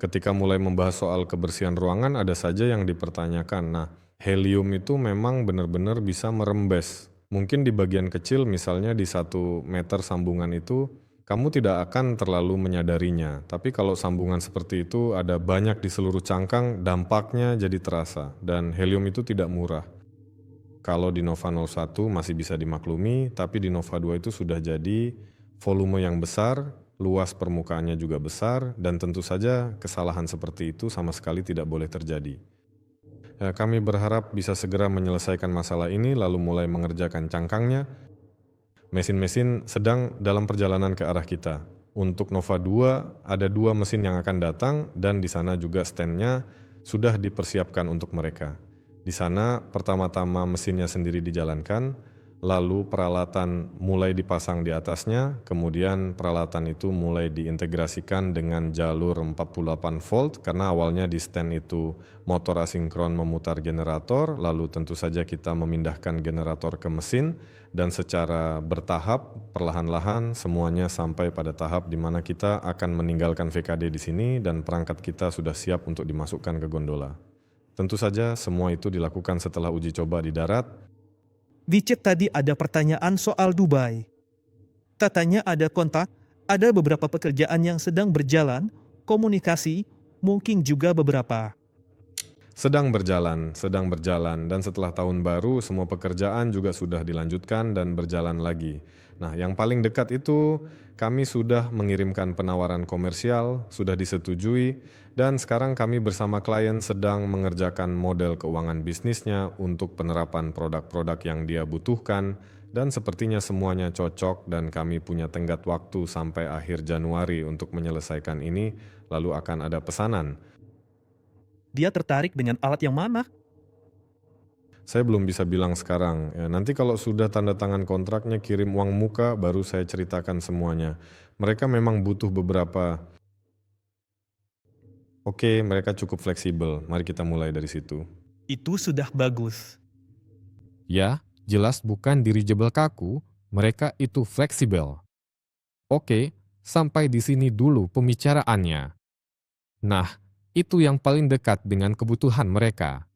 Speaker 3: Ketika mulai membahas soal kebersihan ruangan, ada saja yang dipertanyakan. Nah, helium itu memang benar-benar bisa merembes. Mungkin di bagian kecil, misalnya di 1 meter sambungan itu, kamu tidak akan terlalu menyadarinya. Tapi kalau sambungan seperti itu ada banyak di seluruh cangkang, dampaknya jadi terasa. Dan helium itu tidak murah. Kalau di Nova 01 masih bisa dimaklumi, tapi di Nova 2 itu sudah jadi volume yang besar, luas permukaannya juga besar, dan tentu saja kesalahan seperti itu sama sekali tidak boleh terjadi. Kami berharap bisa segera menyelesaikan masalah ini lalu mulai mengerjakan cangkangnya. Mesin-mesin sedang dalam perjalanan ke arah kita. Untuk Nova 2 ada 2 mesin yang akan datang dan di sana juga stand-nya sudah dipersiapkan untuk mereka. Di sana pertama-tama mesinnya sendiri dijalankan, lalu peralatan mulai dipasang di atasnya, kemudian peralatan itu mulai diintegrasikan dengan jalur 48 volt karena awalnya di stand itu motor asinkron memutar generator, lalu tentu saja kita memindahkan generator ke mesin dan secara bertahap, perlahan-lahan semuanya sampai pada tahap di mana kita akan meninggalkan VKD di sini dan perangkat kita sudah siap untuk dimasukkan ke gondola. Tentu saja semua itu dilakukan setelah uji coba di darat.
Speaker 4: Di chat tadi ada pertanyaan soal Dubai. Katanya ada kontak, ada beberapa pekerjaan yang sedang berjalan, komunikasi, mungkin juga beberapa.
Speaker 3: Sedang berjalan, dan setelah tahun baru semua pekerjaan juga sudah dilanjutkan dan berjalan lagi. Nah, yang paling dekat itu kami sudah mengirimkan penawaran komersial, sudah disetujui, dan sekarang kami bersama klien sedang mengerjakan model keuangan bisnisnya untuk penerapan produk-produk yang dia butuhkan, dan sepertinya semuanya cocok dan kami punya tenggat waktu sampai akhir Januari untuk menyelesaikan ini, lalu akan ada pesanan.
Speaker 4: Dia tertarik dengan alat yang mana?
Speaker 3: Saya belum bisa bilang sekarang. Nanti kalau sudah tanda tangan kontraknya kirim uang muka baru saya ceritakan semuanya. Mereka memang butuh beberapa. Oke, mereka cukup fleksibel. Mari kita mulai dari situ.
Speaker 4: Itu sudah bagus.
Speaker 5: Ya, jelas bukan dirigible kaku, mereka itu fleksibel. Oke, sampai di sini dulu pembicaraannya. Nah, itu yang paling dekat dengan kebutuhan mereka.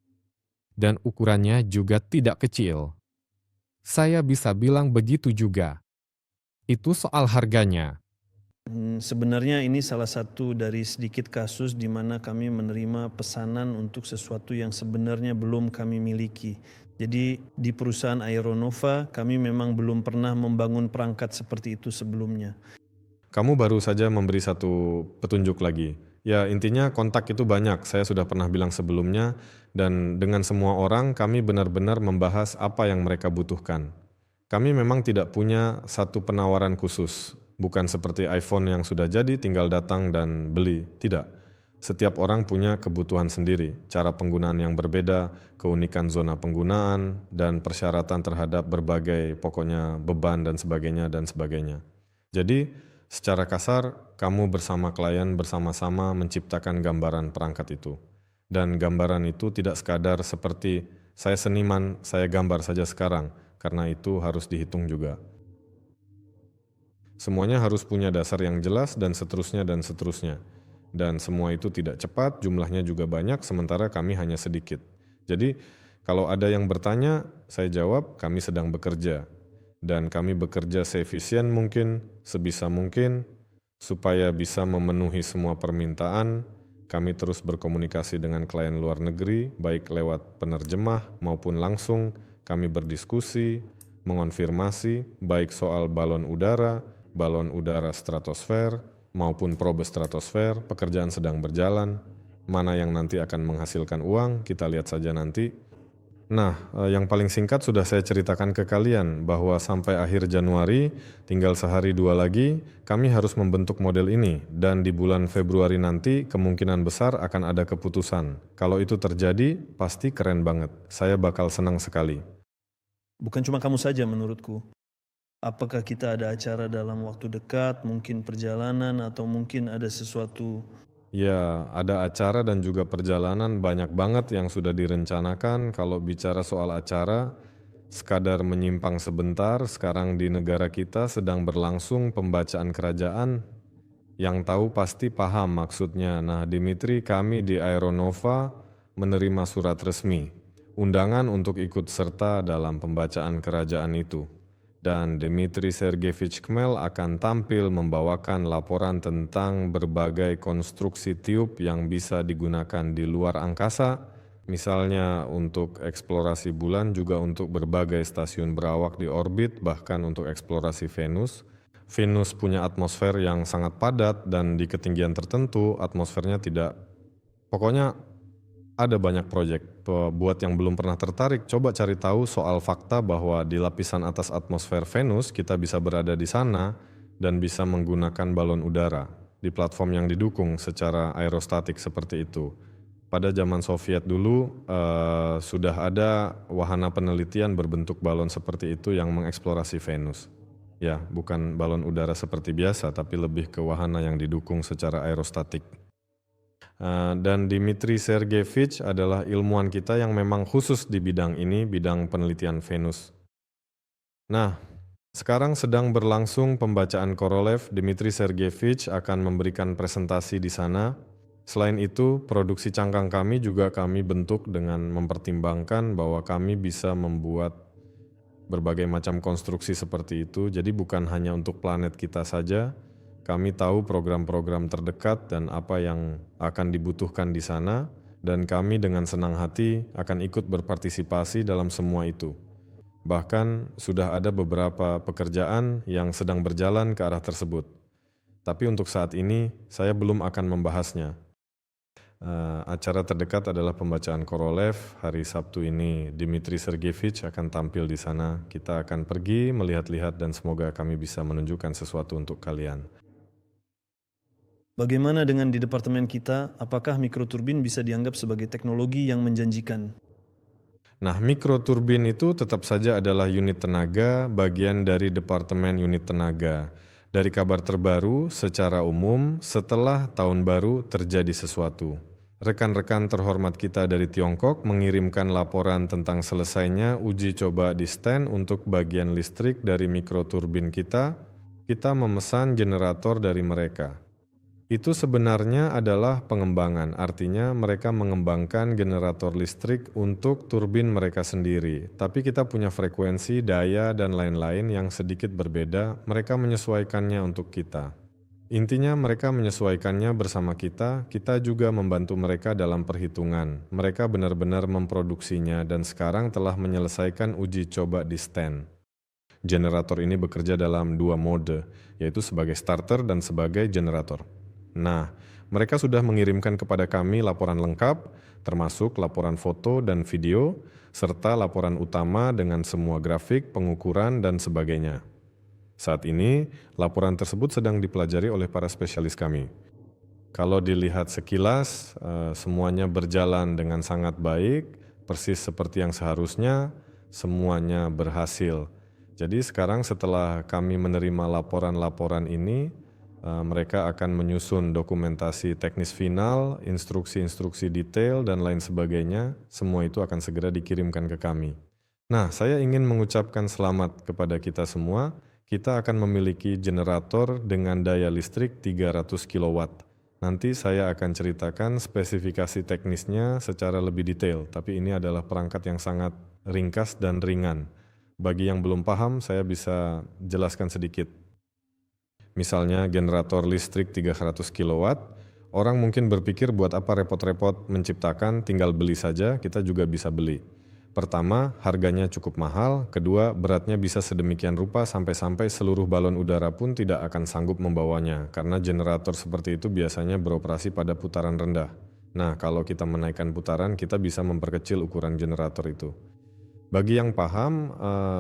Speaker 5: Dan ukurannya juga tidak kecil. Saya bisa bilang begitu juga. Itu soal harganya.
Speaker 2: Sebenarnya ini salah satu dari sedikit kasus di mana kami menerima pesanan untuk sesuatu yang sebenarnya belum kami miliki. Jadi di perusahaan Aeronova kami memang belum pernah membangun perangkat seperti itu sebelumnya.
Speaker 3: Kamu baru saja memberi satu petunjuk lagi. Ya, intinya kontak itu banyak, saya sudah pernah bilang sebelumnya, dan dengan semua orang kami benar-benar membahas apa yang mereka butuhkan. Kami memang tidak punya satu penawaran khusus, bukan seperti iPhone yang sudah jadi tinggal datang dan beli, tidak. Setiap orang punya kebutuhan sendiri, cara penggunaan yang berbeda, keunikan zona penggunaan, dan persyaratan terhadap berbagai pokoknya beban dan sebagainya dan sebagainya. Jadi, Secara kasar, kamu bersama klien bersama-sama menciptakan gambaran perangkat itu. Dan gambaran itu tidak sekadar seperti saya seniman, saya gambar saja sekarang, karena itu harus dihitung juga. Semuanya harus punya dasar yang jelas dan seterusnya dan seterusnya. Dan semua itu tidak cepat, jumlahnya juga banyak, sementara kami hanya sedikit. Jadi kalau ada yang bertanya, saya jawab kami sedang bekerja. Dan kami bekerja seefisien mungkin, sebisa mungkin, supaya bisa memenuhi semua permintaan. Kami terus berkomunikasi dengan klien luar negeri, baik lewat penerjemah maupun langsung. Kami berdiskusi, mengonfirmasi, baik soal balon udara stratosfer, maupun probe stratosfer. Pekerjaan sedang berjalan. Mana yang nanti akan menghasilkan uang, kita lihat saja nanti. Nah, yang paling singkat sudah saya ceritakan ke kalian bahwa sampai akhir Januari, tinggal sehari dua lagi, kami harus membentuk model ini. Dan di bulan Februari nanti kemungkinan besar akan ada keputusan. Kalau itu terjadi, pasti keren banget. Saya bakal senang sekali.
Speaker 2: Bukan cuma kamu saja menurutku. Apakah kita ada acara dalam waktu dekat, mungkin perjalanan, atau mungkin ada sesuatu?
Speaker 3: Ya, ada acara dan juga perjalanan banyak banget yang sudah direncanakan. Kalau bicara soal acara, sekadar menyimpang sebentar, sekarang di negara kita sedang berlangsung pembacaan kerajaan. Yang tahu pasti paham maksudnya. Nah, Dimitri, kami di Aeronova menerima surat resmi, undangan untuk ikut serta dalam pembacaan kerajaan itu. Dan Dmitry Sergeyevich Khmel akan tampil membawakan laporan tentang berbagai konstruksi tiup yang bisa digunakan di luar angkasa, misalnya untuk eksplorasi bulan, juga untuk berbagai stasiun berawak di orbit, bahkan untuk eksplorasi Venus. Venus punya atmosfer yang sangat padat dan di ketinggian tertentu atmosfernya tidak. Pokoknya ada banyak proyek. Buat yang belum pernah tertarik, coba cari tahu soal fakta bahwa di lapisan atas atmosfer Venus kita bisa berada di sana dan bisa menggunakan balon udara di platform yang didukung secara aerostatik seperti itu. Pada zaman Soviet dulu sudah ada wahana penelitian berbentuk balon seperti itu yang mengeksplorasi Venus. Ya, bukan balon udara seperti biasa, tapi lebih ke wahana yang didukung secara aerostatik. Dan Dmitry Sergeyevich adalah ilmuwan kita yang memang khusus di bidang ini, bidang penelitian Venus. Nah, sekarang sedang berlangsung pembacaan Korolev. Dmitry Sergeyevich akan memberikan presentasi di sana. Selain itu, produksi cangkang kami juga kami bentuk dengan mempertimbangkan bahwa kami bisa membuat berbagai macam konstruksi seperti itu. Jadi bukan hanya untuk planet kita saja. Kami tahu program-program terdekat dan apa yang akan dibutuhkan di sana, dan kami dengan senang hati akan ikut berpartisipasi dalam semua itu. Bahkan sudah ada beberapa pekerjaan yang sedang berjalan ke arah tersebut. Tapi untuk saat ini, saya belum akan membahasnya. Acara terdekat adalah pembacaan Korolev. Hari Sabtu ini Dmitry Sergeyevich akan tampil di sana. Kita akan pergi melihat-lihat dan semoga kami bisa menunjukkan sesuatu untuk kalian.
Speaker 2: Bagaimana dengan di departemen kita, apakah mikroturbin bisa dianggap sebagai teknologi yang menjanjikan?
Speaker 3: Nah, mikroturbin itu tetap saja adalah unit tenaga, bagian dari departemen unit tenaga. Dari kabar terbaru, secara umum, setelah tahun baru terjadi sesuatu. Rekan-rekan terhormat kita dari Tiongkok mengirimkan laporan tentang selesainya uji coba di stand untuk bagian listrik dari mikroturbin kita. Kita memesan generator dari mereka. Itu sebenarnya adalah pengembangan, artinya mereka mengembangkan generator listrik untuk turbin mereka sendiri. Tapi kita punya frekuensi, daya, dan lain-lain yang sedikit berbeda, mereka menyesuaikannya untuk kita. Intinya mereka menyesuaikannya bersama kita juga membantu mereka dalam perhitungan. Mereka benar-benar memproduksinya dan sekarang telah menyelesaikan uji coba di stand. Generator ini bekerja dalam dua mode, yaitu sebagai starter dan sebagai generator. Nah, mereka sudah mengirimkan kepada kami laporan lengkap, termasuk laporan foto dan video, serta laporan utama dengan semua grafik, pengukuran, dan sebagainya. Saat ini, laporan tersebut sedang dipelajari oleh para spesialis kami. Kalau dilihat sekilas, semuanya berjalan dengan sangat baik, persis seperti yang seharusnya, semuanya berhasil. Jadi sekarang setelah kami menerima laporan-laporan ini, Mereka akan menyusun dokumentasi teknis final, instruksi-instruksi detail, dan lain sebagainya. Semua itu akan segera dikirimkan ke kami. Nah, saya ingin mengucapkan selamat kepada kita semua. Kita akan memiliki generator dengan daya listrik 300 kW. Nanti saya akan ceritakan spesifikasi teknisnya secara lebih detail, tapi ini adalah perangkat yang sangat ringkas dan ringan. Bagi yang belum paham, saya bisa jelaskan sedikit. Misalnya generator listrik 300 kW, orang mungkin berpikir buat apa repot-repot menciptakan, tinggal beli saja, kita juga bisa beli. Pertama, harganya cukup mahal. Kedua, beratnya bisa sedemikian rupa sampai-sampai seluruh balon udara pun tidak akan sanggup membawanya, karena generator seperti itu biasanya beroperasi pada putaran rendah. Nah, kalau kita menaikkan putaran, kita bisa memperkecil ukuran generator itu. Bagi yang paham,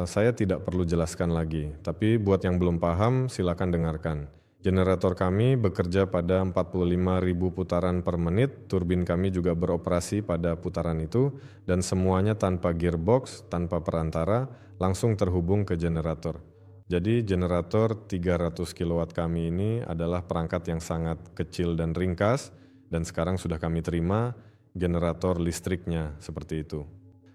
Speaker 3: saya tidak perlu jelaskan lagi. Tapi buat yang belum paham, silakan dengarkan. Generator kami bekerja pada 45.000 putaran per menit. Turbin kami juga beroperasi pada putaran itu. Dan semuanya tanpa gearbox, tanpa perantara, langsung terhubung ke generator. Jadi generator 300 kW kami ini adalah perangkat yang sangat kecil dan ringkas. Dan sekarang sudah kami terima generator listriknya seperti itu.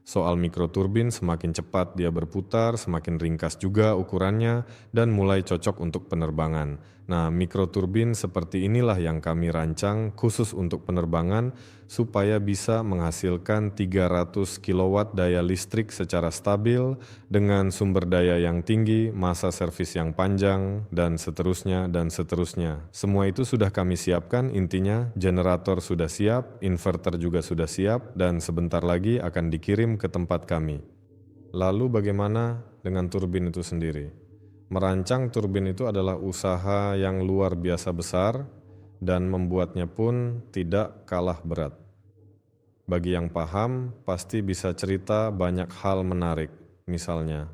Speaker 3: Soal mikroturbin, semakin cepat dia berputar, semakin ringkas juga ukurannya, dan mulai cocok untuk penerbangan. Nah, mikroturbin seperti inilah yang kami rancang khusus untuk penerbangan supaya bisa menghasilkan 300 kW daya listrik secara stabil dengan sumber daya yang tinggi, masa servis yang panjang, dan seterusnya, dan seterusnya. Semua itu sudah kami siapkan, intinya generator sudah siap, inverter juga sudah siap, dan sebentar lagi akan dikirim ke tempat kami. Lalu bagaimana dengan turbin itu sendiri? Merancang turbin itu adalah usaha yang luar biasa besar dan membuatnya pun tidak kalah berat. Bagi yang paham, pasti bisa cerita banyak hal menarik. Misalnya,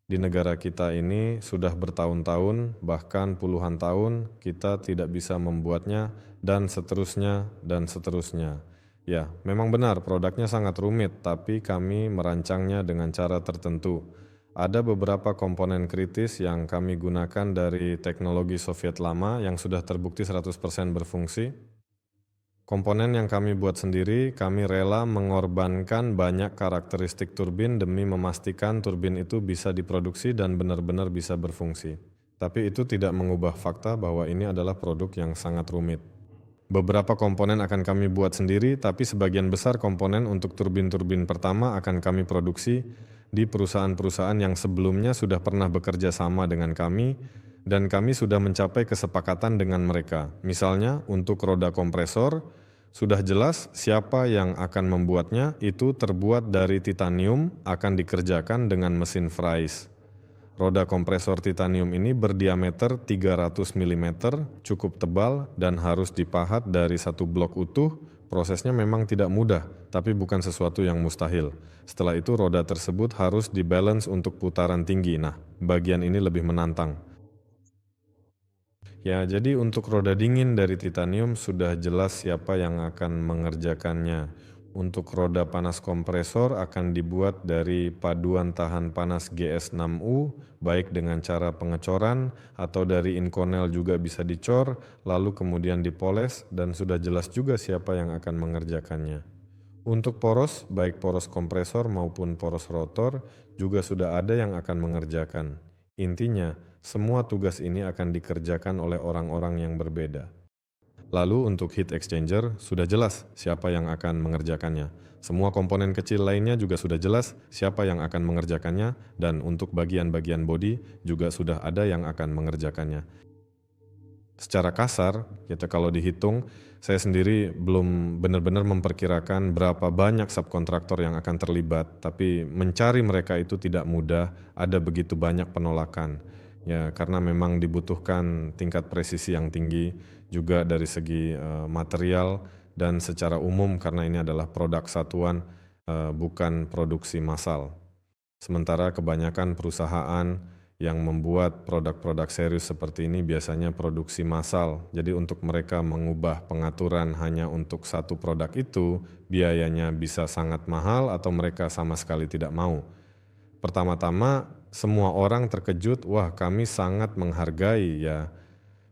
Speaker 3: di negara kita ini sudah bertahun-tahun, bahkan puluhan tahun, kita tidak bisa membuatnya, dan seterusnya, dan seterusnya. Ya, memang benar produknya sangat rumit, tapi kami merancangnya dengan cara tertentu. Ada beberapa komponen kritis yang kami gunakan dari teknologi Soviet lama yang sudah terbukti 100% berfungsi. Komponen yang kami buat sendiri, kami rela mengorbankan banyak karakteristik turbin demi memastikan turbin itu bisa diproduksi dan benar-benar bisa berfungsi. Tapi itu tidak mengubah fakta bahwa ini adalah produk yang sangat rumit. Beberapa komponen akan kami buat sendiri, tapi sebagian besar komponen untuk turbin-turbin pertama akan kami produksi di perusahaan-perusahaan yang sebelumnya sudah pernah bekerja sama dengan kami, dan kami sudah mencapai kesepakatan dengan mereka. Misalnya, untuk roda kompresor, sudah jelas siapa yang akan membuatnya, itu terbuat dari titanium, akan dikerjakan dengan mesin Fries. Roda kompresor titanium ini berdiameter 300 mm, cukup tebal dan harus dipahat dari satu blok utuh. Prosesnya memang tidak mudah, tapi bukan sesuatu yang mustahil. Setelah itu roda tersebut harus dibalance untuk putaran tinggi. Nah, bagian ini lebih menantang. Ya, jadi untuk roda dingin dari titanium sudah jelas siapa yang akan mengerjakannya. Untuk roda panas kompresor akan dibuat dari paduan tahan panas GS6U, baik dengan cara pengecoran atau dari Inconel juga bisa dicor, lalu kemudian dipoles, dan sudah jelas juga siapa yang akan mengerjakannya. Untuk poros, baik poros kompresor maupun poros rotor, juga sudah ada yang akan mengerjakan. Intinya, semua tugas ini akan dikerjakan oleh orang-orang yang berbeda. Lalu untuk heat exchanger sudah jelas siapa yang akan mengerjakannya. Semua komponen kecil lainnya juga sudah jelas siapa yang akan mengerjakannya, dan untuk bagian-bagian bodi juga sudah ada yang akan mengerjakannya. Secara kasar, kalau dihitung, saya sendiri belum benar-benar memperkirakan berapa banyak subkontraktor yang akan terlibat, tapi mencari mereka itu tidak mudah, ada begitu banyak penolakan. Ya, karena memang dibutuhkan tingkat presisi yang tinggi juga dari segi material dan secara umum karena ini adalah produk satuan, bukan produksi massal. Sementara kebanyakan perusahaan yang membuat produk-produk serius seperti ini biasanya produksi massal. Jadi untuk mereka mengubah pengaturan hanya untuk satu produk itu, biayanya bisa sangat mahal atau mereka sama sekali tidak mau. Pertama-tama semua orang terkejut, wah kami sangat menghargai ya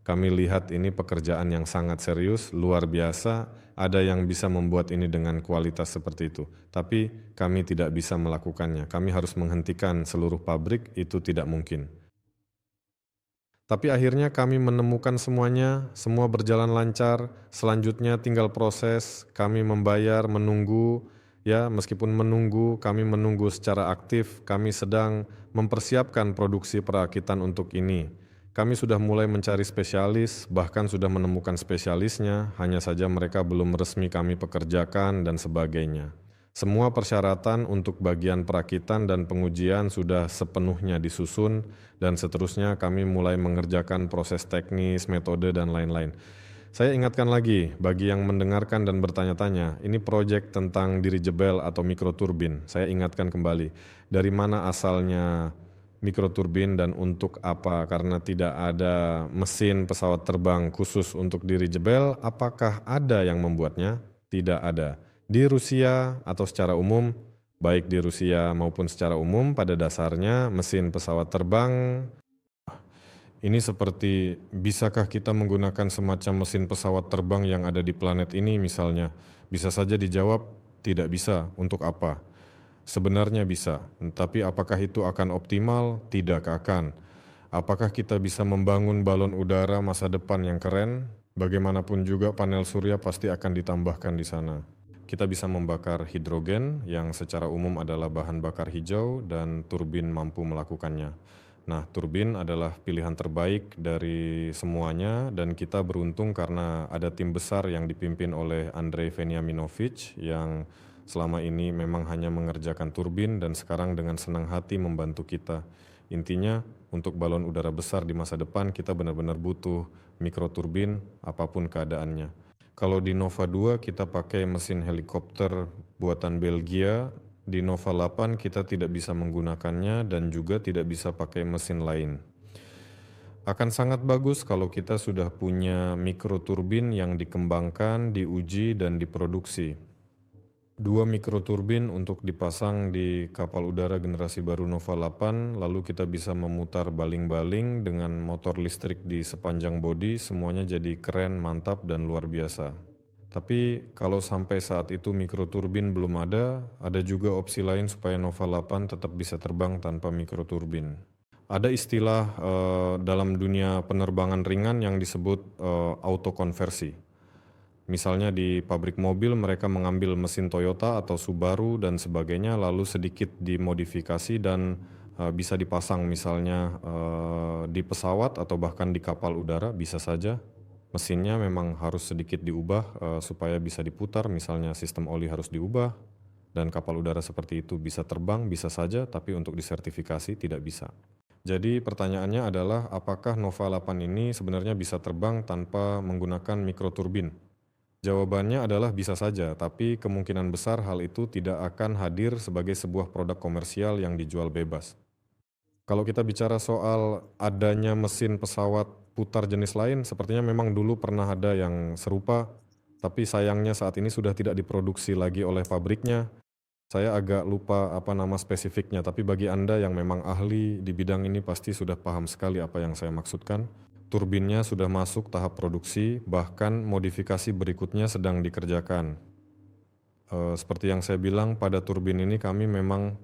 Speaker 3: Kami lihat ini pekerjaan yang sangat serius, luar biasa, ada yang bisa membuat ini dengan kualitas seperti itu. Tapi kami tidak bisa melakukannya, kami harus menghentikan seluruh pabrik, itu tidak mungkin. Tapi akhirnya kami menemukan semuanya, semua berjalan lancar, selanjutnya tinggal proses, kami membayar, menunggu, ya meskipun menunggu, kami menunggu secara aktif, kami sedang mempersiapkan produksi perakitan untuk ini. Kami sudah mulai mencari spesialis, bahkan sudah menemukan spesialisnya, hanya saja mereka belum resmi kami pekerjakan dan sebagainya. Semua persyaratan untuk bagian perakitan dan pengujian sudah sepenuhnya disusun dan seterusnya kami mulai mengerjakan proses teknis, metode dan lain-lain. Saya ingatkan lagi bagi yang mendengarkan dan bertanya-tanya, ini proyek tentang dirigible atau mikroturbin. Saya ingatkan kembali, dari mana asalnya mikroturbin dan untuk apa? Karena tidak ada mesin pesawat terbang khusus untuk dirigible, apakah ada yang membuatnya? Tidak ada. Di Rusia atau secara umum, baik di Rusia maupun secara umum, pada dasarnya mesin pesawat terbang ini seperti, bisakah kita menggunakan semacam mesin pesawat terbang yang ada di planet ini misalnya? Bisa saja dijawab, tidak bisa. Untuk apa? Sebenarnya bisa, tapi apakah itu akan optimal? Tidak akan. Apakah kita bisa membangun balon udara masa depan yang keren? Bagaimanapun juga panel surya pasti akan ditambahkan di sana. Kita bisa membakar hidrogen yang secara umum adalah bahan bakar hijau dan turbin mampu melakukannya. Nah, turbin adalah pilihan terbaik dari semuanya dan kita beruntung karena ada tim besar yang dipimpin oleh Andrei Veniaminovic yang selama ini memang hanya mengerjakan turbin dan sekarang dengan senang hati membantu kita. Intinya untuk balon udara besar di masa depan kita benar-benar butuh mikroturbin apapun keadaannya. Kalau di Nova 2 kita pakai mesin helikopter buatan Belgia, di Nova 8 kita tidak bisa menggunakannya dan juga tidak bisa pakai mesin lain. Akan sangat bagus kalau kita sudah punya mikroturbin yang dikembangkan, diuji dan diproduksi. 2 mikroturbin untuk dipasang di kapal udara generasi baru Nova 8, lalu kita bisa memutar baling-baling dengan motor listrik di sepanjang bodi, semuanya jadi keren, mantap, dan luar biasa. Tapi kalau sampai saat itu mikroturbin belum ada juga opsi lain supaya Nova 8 tetap bisa terbang tanpa mikroturbin. Ada istilah dalam dunia penerbangan ringan yang disebut autokonversi. Misalnya di pabrik mobil mereka mengambil mesin Toyota atau Subaru dan sebagainya lalu sedikit dimodifikasi dan bisa dipasang misalnya di pesawat atau bahkan di kapal udara bisa saja. Mesinnya memang harus sedikit diubah supaya bisa diputar, misalnya sistem oli harus diubah dan kapal udara seperti itu bisa terbang, bisa saja, tapi untuk disertifikasi tidak bisa. Jadi pertanyaannya adalah apakah Nova 8 ini sebenarnya bisa terbang tanpa menggunakan mikroturbin? Jawabannya adalah bisa saja, tapi kemungkinan besar hal itu tidak akan hadir sebagai sebuah produk komersial yang dijual bebas. Kalau kita bicara soal adanya mesin pesawat putar jenis lain, sepertinya memang dulu pernah ada yang serupa, tapi sayangnya saat ini sudah tidak diproduksi lagi oleh pabriknya. Saya agak lupa apa nama spesifiknya, tapi bagi Anda yang memang ahli di bidang ini pasti sudah paham sekali apa yang saya maksudkan. Turbinnya sudah masuk tahap produksi, bahkan modifikasi berikutnya sedang dikerjakan. Seperti yang saya bilang, pada turbin ini kami memang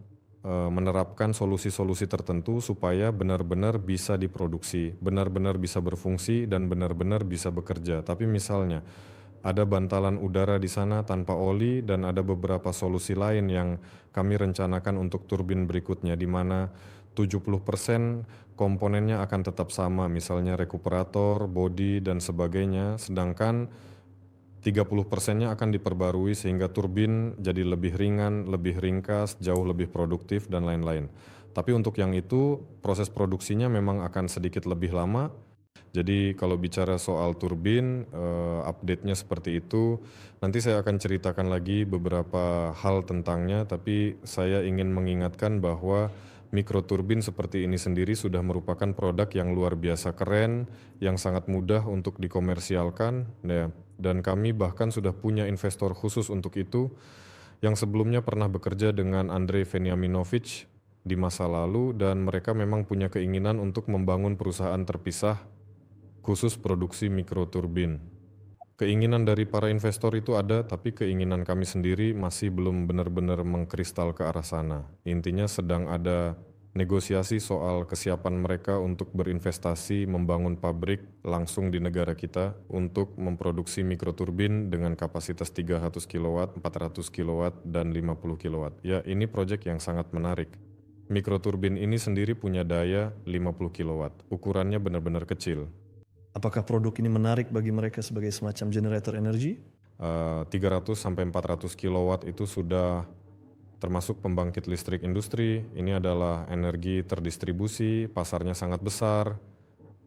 Speaker 3: menerapkan solusi-solusi tertentu supaya benar-benar bisa diproduksi, benar-benar bisa berfungsi dan benar-benar bisa bekerja. Tapi misalnya ada bantalan udara di sana tanpa oli dan ada beberapa solusi lain yang kami rencanakan untuk turbin berikutnya di mana 70% komponennya akan tetap sama, misalnya rekuperator, bodi dan sebagainya, sedangkan 30%-nya akan diperbarui sehingga turbin jadi lebih ringan, lebih ringkas, jauh lebih produktif dan lain-lain. Tapi untuk yang itu proses produksinya memang akan sedikit lebih lama. Jadi kalau bicara soal turbin, update-nya seperti itu. Nanti saya akan ceritakan lagi beberapa hal tentangnya, tapi saya ingin mengingatkan bahwa mikroturbin seperti ini sendiri sudah merupakan produk yang luar biasa keren, yang sangat mudah untuk dikomersialkan, ya. Dan kami bahkan sudah punya investor khusus untuk itu, yang sebelumnya pernah bekerja dengan Andrei Veniaminovic di masa lalu, dan mereka memang punya keinginan untuk membangun perusahaan terpisah khusus produksi mikroturbin. Keinginan dari para investor itu ada, tapi keinginan kami sendiri masih belum benar-benar mengkristal ke arah sana. Intinya sedang ada negosiasi soal kesiapan mereka untuk berinvestasi membangun pabrik langsung di negara kita untuk memproduksi mikroturbin dengan kapasitas 300 kW, 400 kW, dan 50 kW. Ya, ini proyek yang sangat menarik. Mikroturbin ini sendiri punya daya 50 kW, ukurannya benar-benar kecil.
Speaker 2: Apakah produk ini menarik bagi mereka sebagai semacam generator energi?
Speaker 3: 300 sampai 400 kW itu sudah termasuk pembangkit listrik industri. Ini adalah energi terdistribusi, pasarnya sangat besar,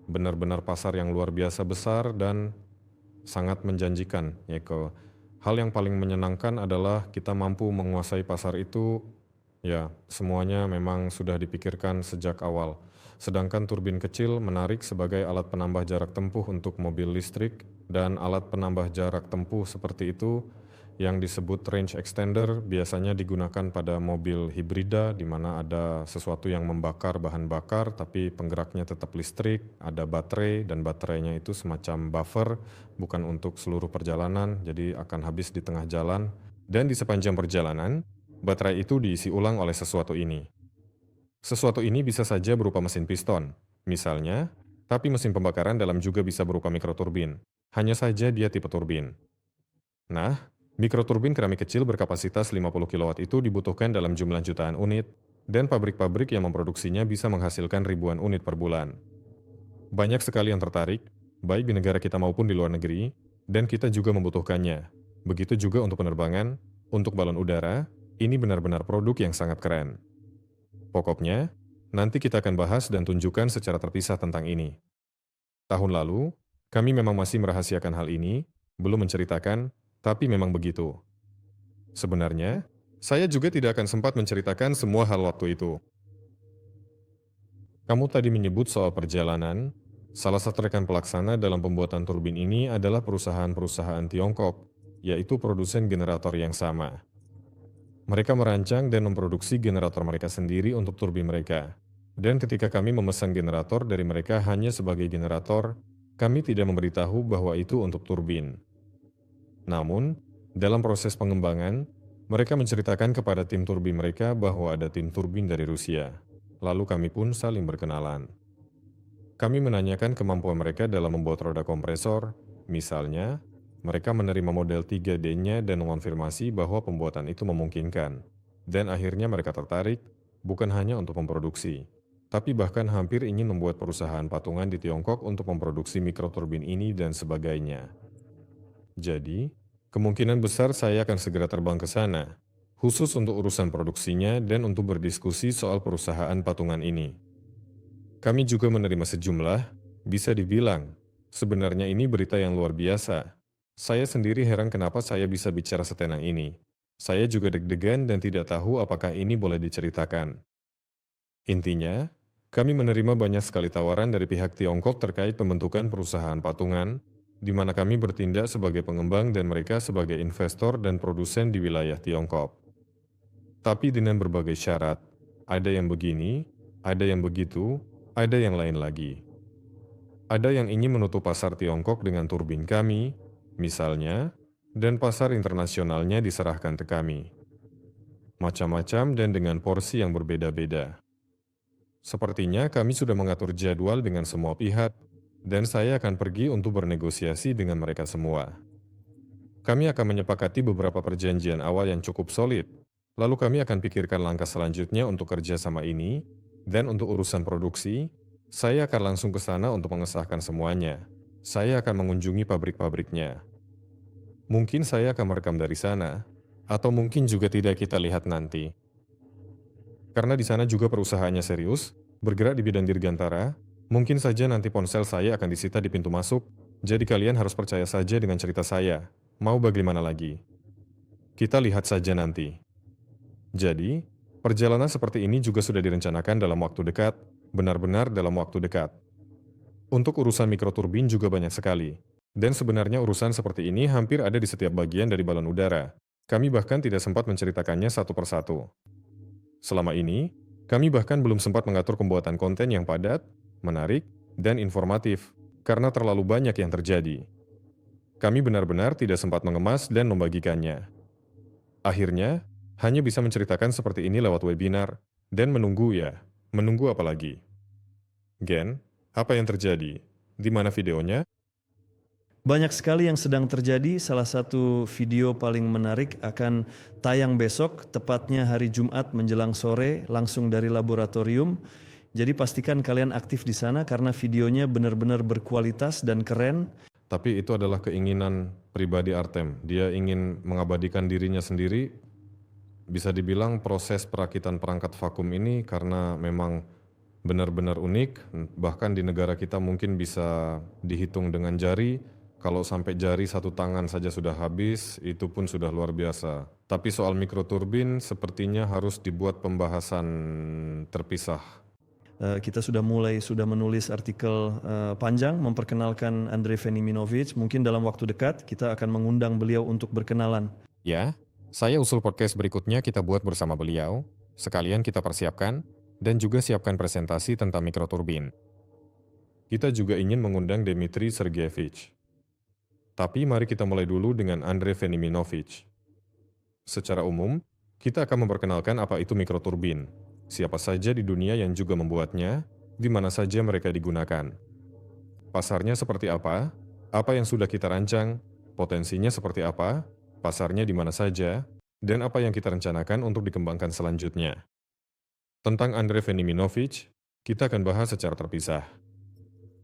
Speaker 3: benar-benar pasar yang luar biasa besar dan sangat menjanjikan. Hal yang paling menyenangkan adalah kita mampu menguasai pasar itu. Ya, semuanya memang sudah dipikirkan sejak awal. Sedangkan turbin kecil menarik sebagai alat penambah jarak tempuh untuk mobil listrik, dan alat penambah jarak tempuh seperti itu yang disebut range extender biasanya digunakan pada mobil hibrida di mana ada sesuatu yang membakar bahan bakar tapi penggeraknya tetap listrik, ada baterai dan baterainya itu semacam buffer, bukan untuk seluruh perjalanan, jadi akan habis di tengah jalan, dan di sepanjang perjalanan baterai itu diisi ulang oleh sesuatu ini. Sesuatu ini bisa saja berupa mesin piston, misalnya, tapi mesin pembakaran dalam juga bisa berupa mikroturbin. Hanya saja dia tipe turbin. Nah, mikroturbin keramik kecil berkapasitas 50 kW itu dibutuhkan dalam jumlah jutaan unit, dan pabrik-pabrik yang memproduksinya bisa menghasilkan ribuan unit per bulan. Banyak sekali yang tertarik, baik di negara kita maupun di luar negeri, dan kita juga membutuhkannya. Begitu juga untuk penerbangan, untuk balon udara, ini benar-benar produk yang sangat keren. Pokoknya, nanti kita akan bahas dan tunjukkan secara terpisah tentang ini. Tahun lalu, kami memang masih merahasiakan hal ini, belum menceritakan, tapi memang begitu. Sebenarnya, saya juga tidak akan sempat menceritakan semua hal waktu itu. Kamu tadi menyebut soal perjalanan. Salah satu rekan pelaksana dalam pembuatan turbin ini adalah perusahaan-perusahaan Tiongkok, yaitu produsen generator yang sama. Mereka merancang dan memproduksi generator mereka sendiri untuk turbin mereka. Dan ketika kami memesan generator dari mereka hanya sebagai generator, kami tidak memberitahu bahwa itu untuk turbin. Namun, dalam proses pengembangan, mereka menceritakan kepada tim turbin mereka bahwa ada tim turbin dari Rusia. Lalu kami pun saling berkenalan. Kami menanyakan kemampuan mereka dalam membuat roda kompresor, misalnya, mereka menerima model 3D-nya dan mengonfirmasi bahwa pembuatan itu memungkinkan. Dan akhirnya mereka tertarik, bukan hanya untuk memproduksi, tapi bahkan hampir ingin membuat perusahaan patungan di Tiongkok untuk memproduksi mikroturbin ini dan sebagainya. Jadi, kemungkinan besar saya akan segera terbang ke sana, khusus untuk urusan produksinya dan untuk berdiskusi soal perusahaan patungan ini. Kami juga menerima sejumlah, bisa dibilang, sebenarnya ini berita yang luar biasa. Saya sendiri heran kenapa saya bisa bicara setenang ini. Saya juga deg-degan dan tidak tahu apakah ini boleh diceritakan. Intinya, kami menerima banyak sekali tawaran dari pihak Tiongkok terkait pembentukan perusahaan patungan, di mana kami bertindak sebagai pengembang dan mereka sebagai investor dan produsen di wilayah Tiongkok. Tapi dengan berbagai syarat, ada yang begini, ada yang begitu, ada yang lain lagi. Ada yang ingin menutup pasar Tiongkok dengan turbin kami, misalnya, dan pasar internasionalnya diserahkan ke kami. Macam-macam dan dengan porsi yang berbeda-beda. Sepertinya kami sudah mengatur jadwal dengan semua pihak, dan saya akan pergi untuk bernegosiasi dengan mereka semua. Kami akan menyepakati beberapa perjanjian awal yang cukup solid, lalu kami akan pikirkan langkah selanjutnya untuk kerjasama ini, dan untuk urusan produksi, saya akan langsung ke sana untuk mengesahkan semuanya. Saya akan mengunjungi pabrik-pabriknya. Mungkin saya akan merekam dari sana, atau mungkin juga tidak, kita lihat nanti. Karena di sana juga perusahaannya serius, bergerak di bidang dirgantara, mungkin saja nanti ponsel saya akan disita di pintu masuk, jadi kalian harus percaya saja dengan cerita saya. Mau bagaimana lagi? Kita lihat saja nanti. Jadi, perjalanan seperti ini juga sudah direncanakan dalam waktu dekat, benar-benar dalam waktu dekat. Untuk urusan mikroturbin juga banyak sekali. Dan sebenarnya urusan seperti ini hampir ada di setiap bagian dari balon udara. Kami bahkan tidak sempat menceritakannya satu persatu. Selama ini, kami bahkan belum sempat mengatur pembuatan konten yang padat, menarik, dan informatif. karena terlalu banyak yang terjadi. Kami benar-benar tidak sempat mengemas dan membagikannya. Akhirnya, hanya bisa menceritakan seperti ini lewat webinar, dan menunggu apa lagi? Gen, apa yang terjadi? Di mana videonya?
Speaker 2: Banyak sekali yang sedang terjadi. Salah satu video paling menarik akan tayang besok, tepatnya hari Jumat menjelang sore, langsung dari laboratorium. Jadi pastikan kalian aktif di sana karena videonya benar-benar berkualitas dan keren.
Speaker 3: Tapi itu adalah keinginan pribadi Artem. Dia ingin mengabadikan dirinya sendiri. Bisa dibilang proses perakitan perangkat vakum ini karena memang benar-benar unik. Bahkan di negara kita mungkin bisa dihitung dengan jari. Kalau sampai jari satu tangan saja sudah habis, itu pun sudah luar biasa. Tapi soal mikroturbin sepertinya harus dibuat pembahasan terpisah.
Speaker 2: Kita sudah menulis artikel panjang memperkenalkan Andrei Veniminovic. Mungkin dalam waktu dekat kita akan mengundang beliau untuk berkenalan.
Speaker 5: Ya, saya usul podcast berikutnya kita buat bersama beliau. Sekalian kita persiapkan dan juga siapkan presentasi tentang mikroturbin.
Speaker 3: Kita juga ingin mengundang Dmitry Sergeyevich. Tapi mari kita mulai dulu dengan Andrei Veniminovic. Secara umum, kita akan memperkenalkan apa itu mikroturbin, siapa saja di dunia yang juga membuatnya, di mana saja mereka digunakan. Pasarnya seperti apa yang sudah kita rancang, potensinya seperti apa, pasarnya di mana saja, dan apa yang kita rencanakan untuk dikembangkan selanjutnya. Tentang Andrei Veniminovic, kita akan bahas secara terpisah.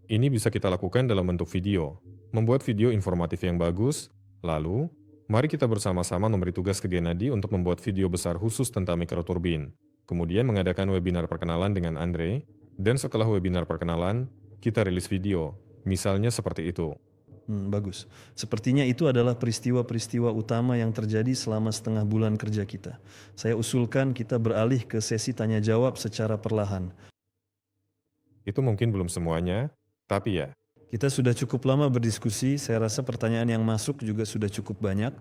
Speaker 3: Ini bisa kita lakukan dalam bentuk video, membuat video informatif yang bagus, lalu, mari kita bersama-sama memberi tugas ke Gennady untuk membuat video besar khusus tentang mikroturbin, kemudian mengadakan webinar perkenalan dengan Andrei, dan setelah webinar perkenalan, kita rilis video, misalnya seperti itu.
Speaker 2: Bagus. Sepertinya itu adalah peristiwa-peristiwa utama yang terjadi selama setengah bulan kerja kita. Saya usulkan kita beralih ke sesi tanya-jawab secara perlahan.
Speaker 3: Itu mungkin belum semuanya, tapi ya.
Speaker 2: Kita sudah cukup lama berdiskusi, saya rasa pertanyaan yang masuk juga sudah cukup banyak.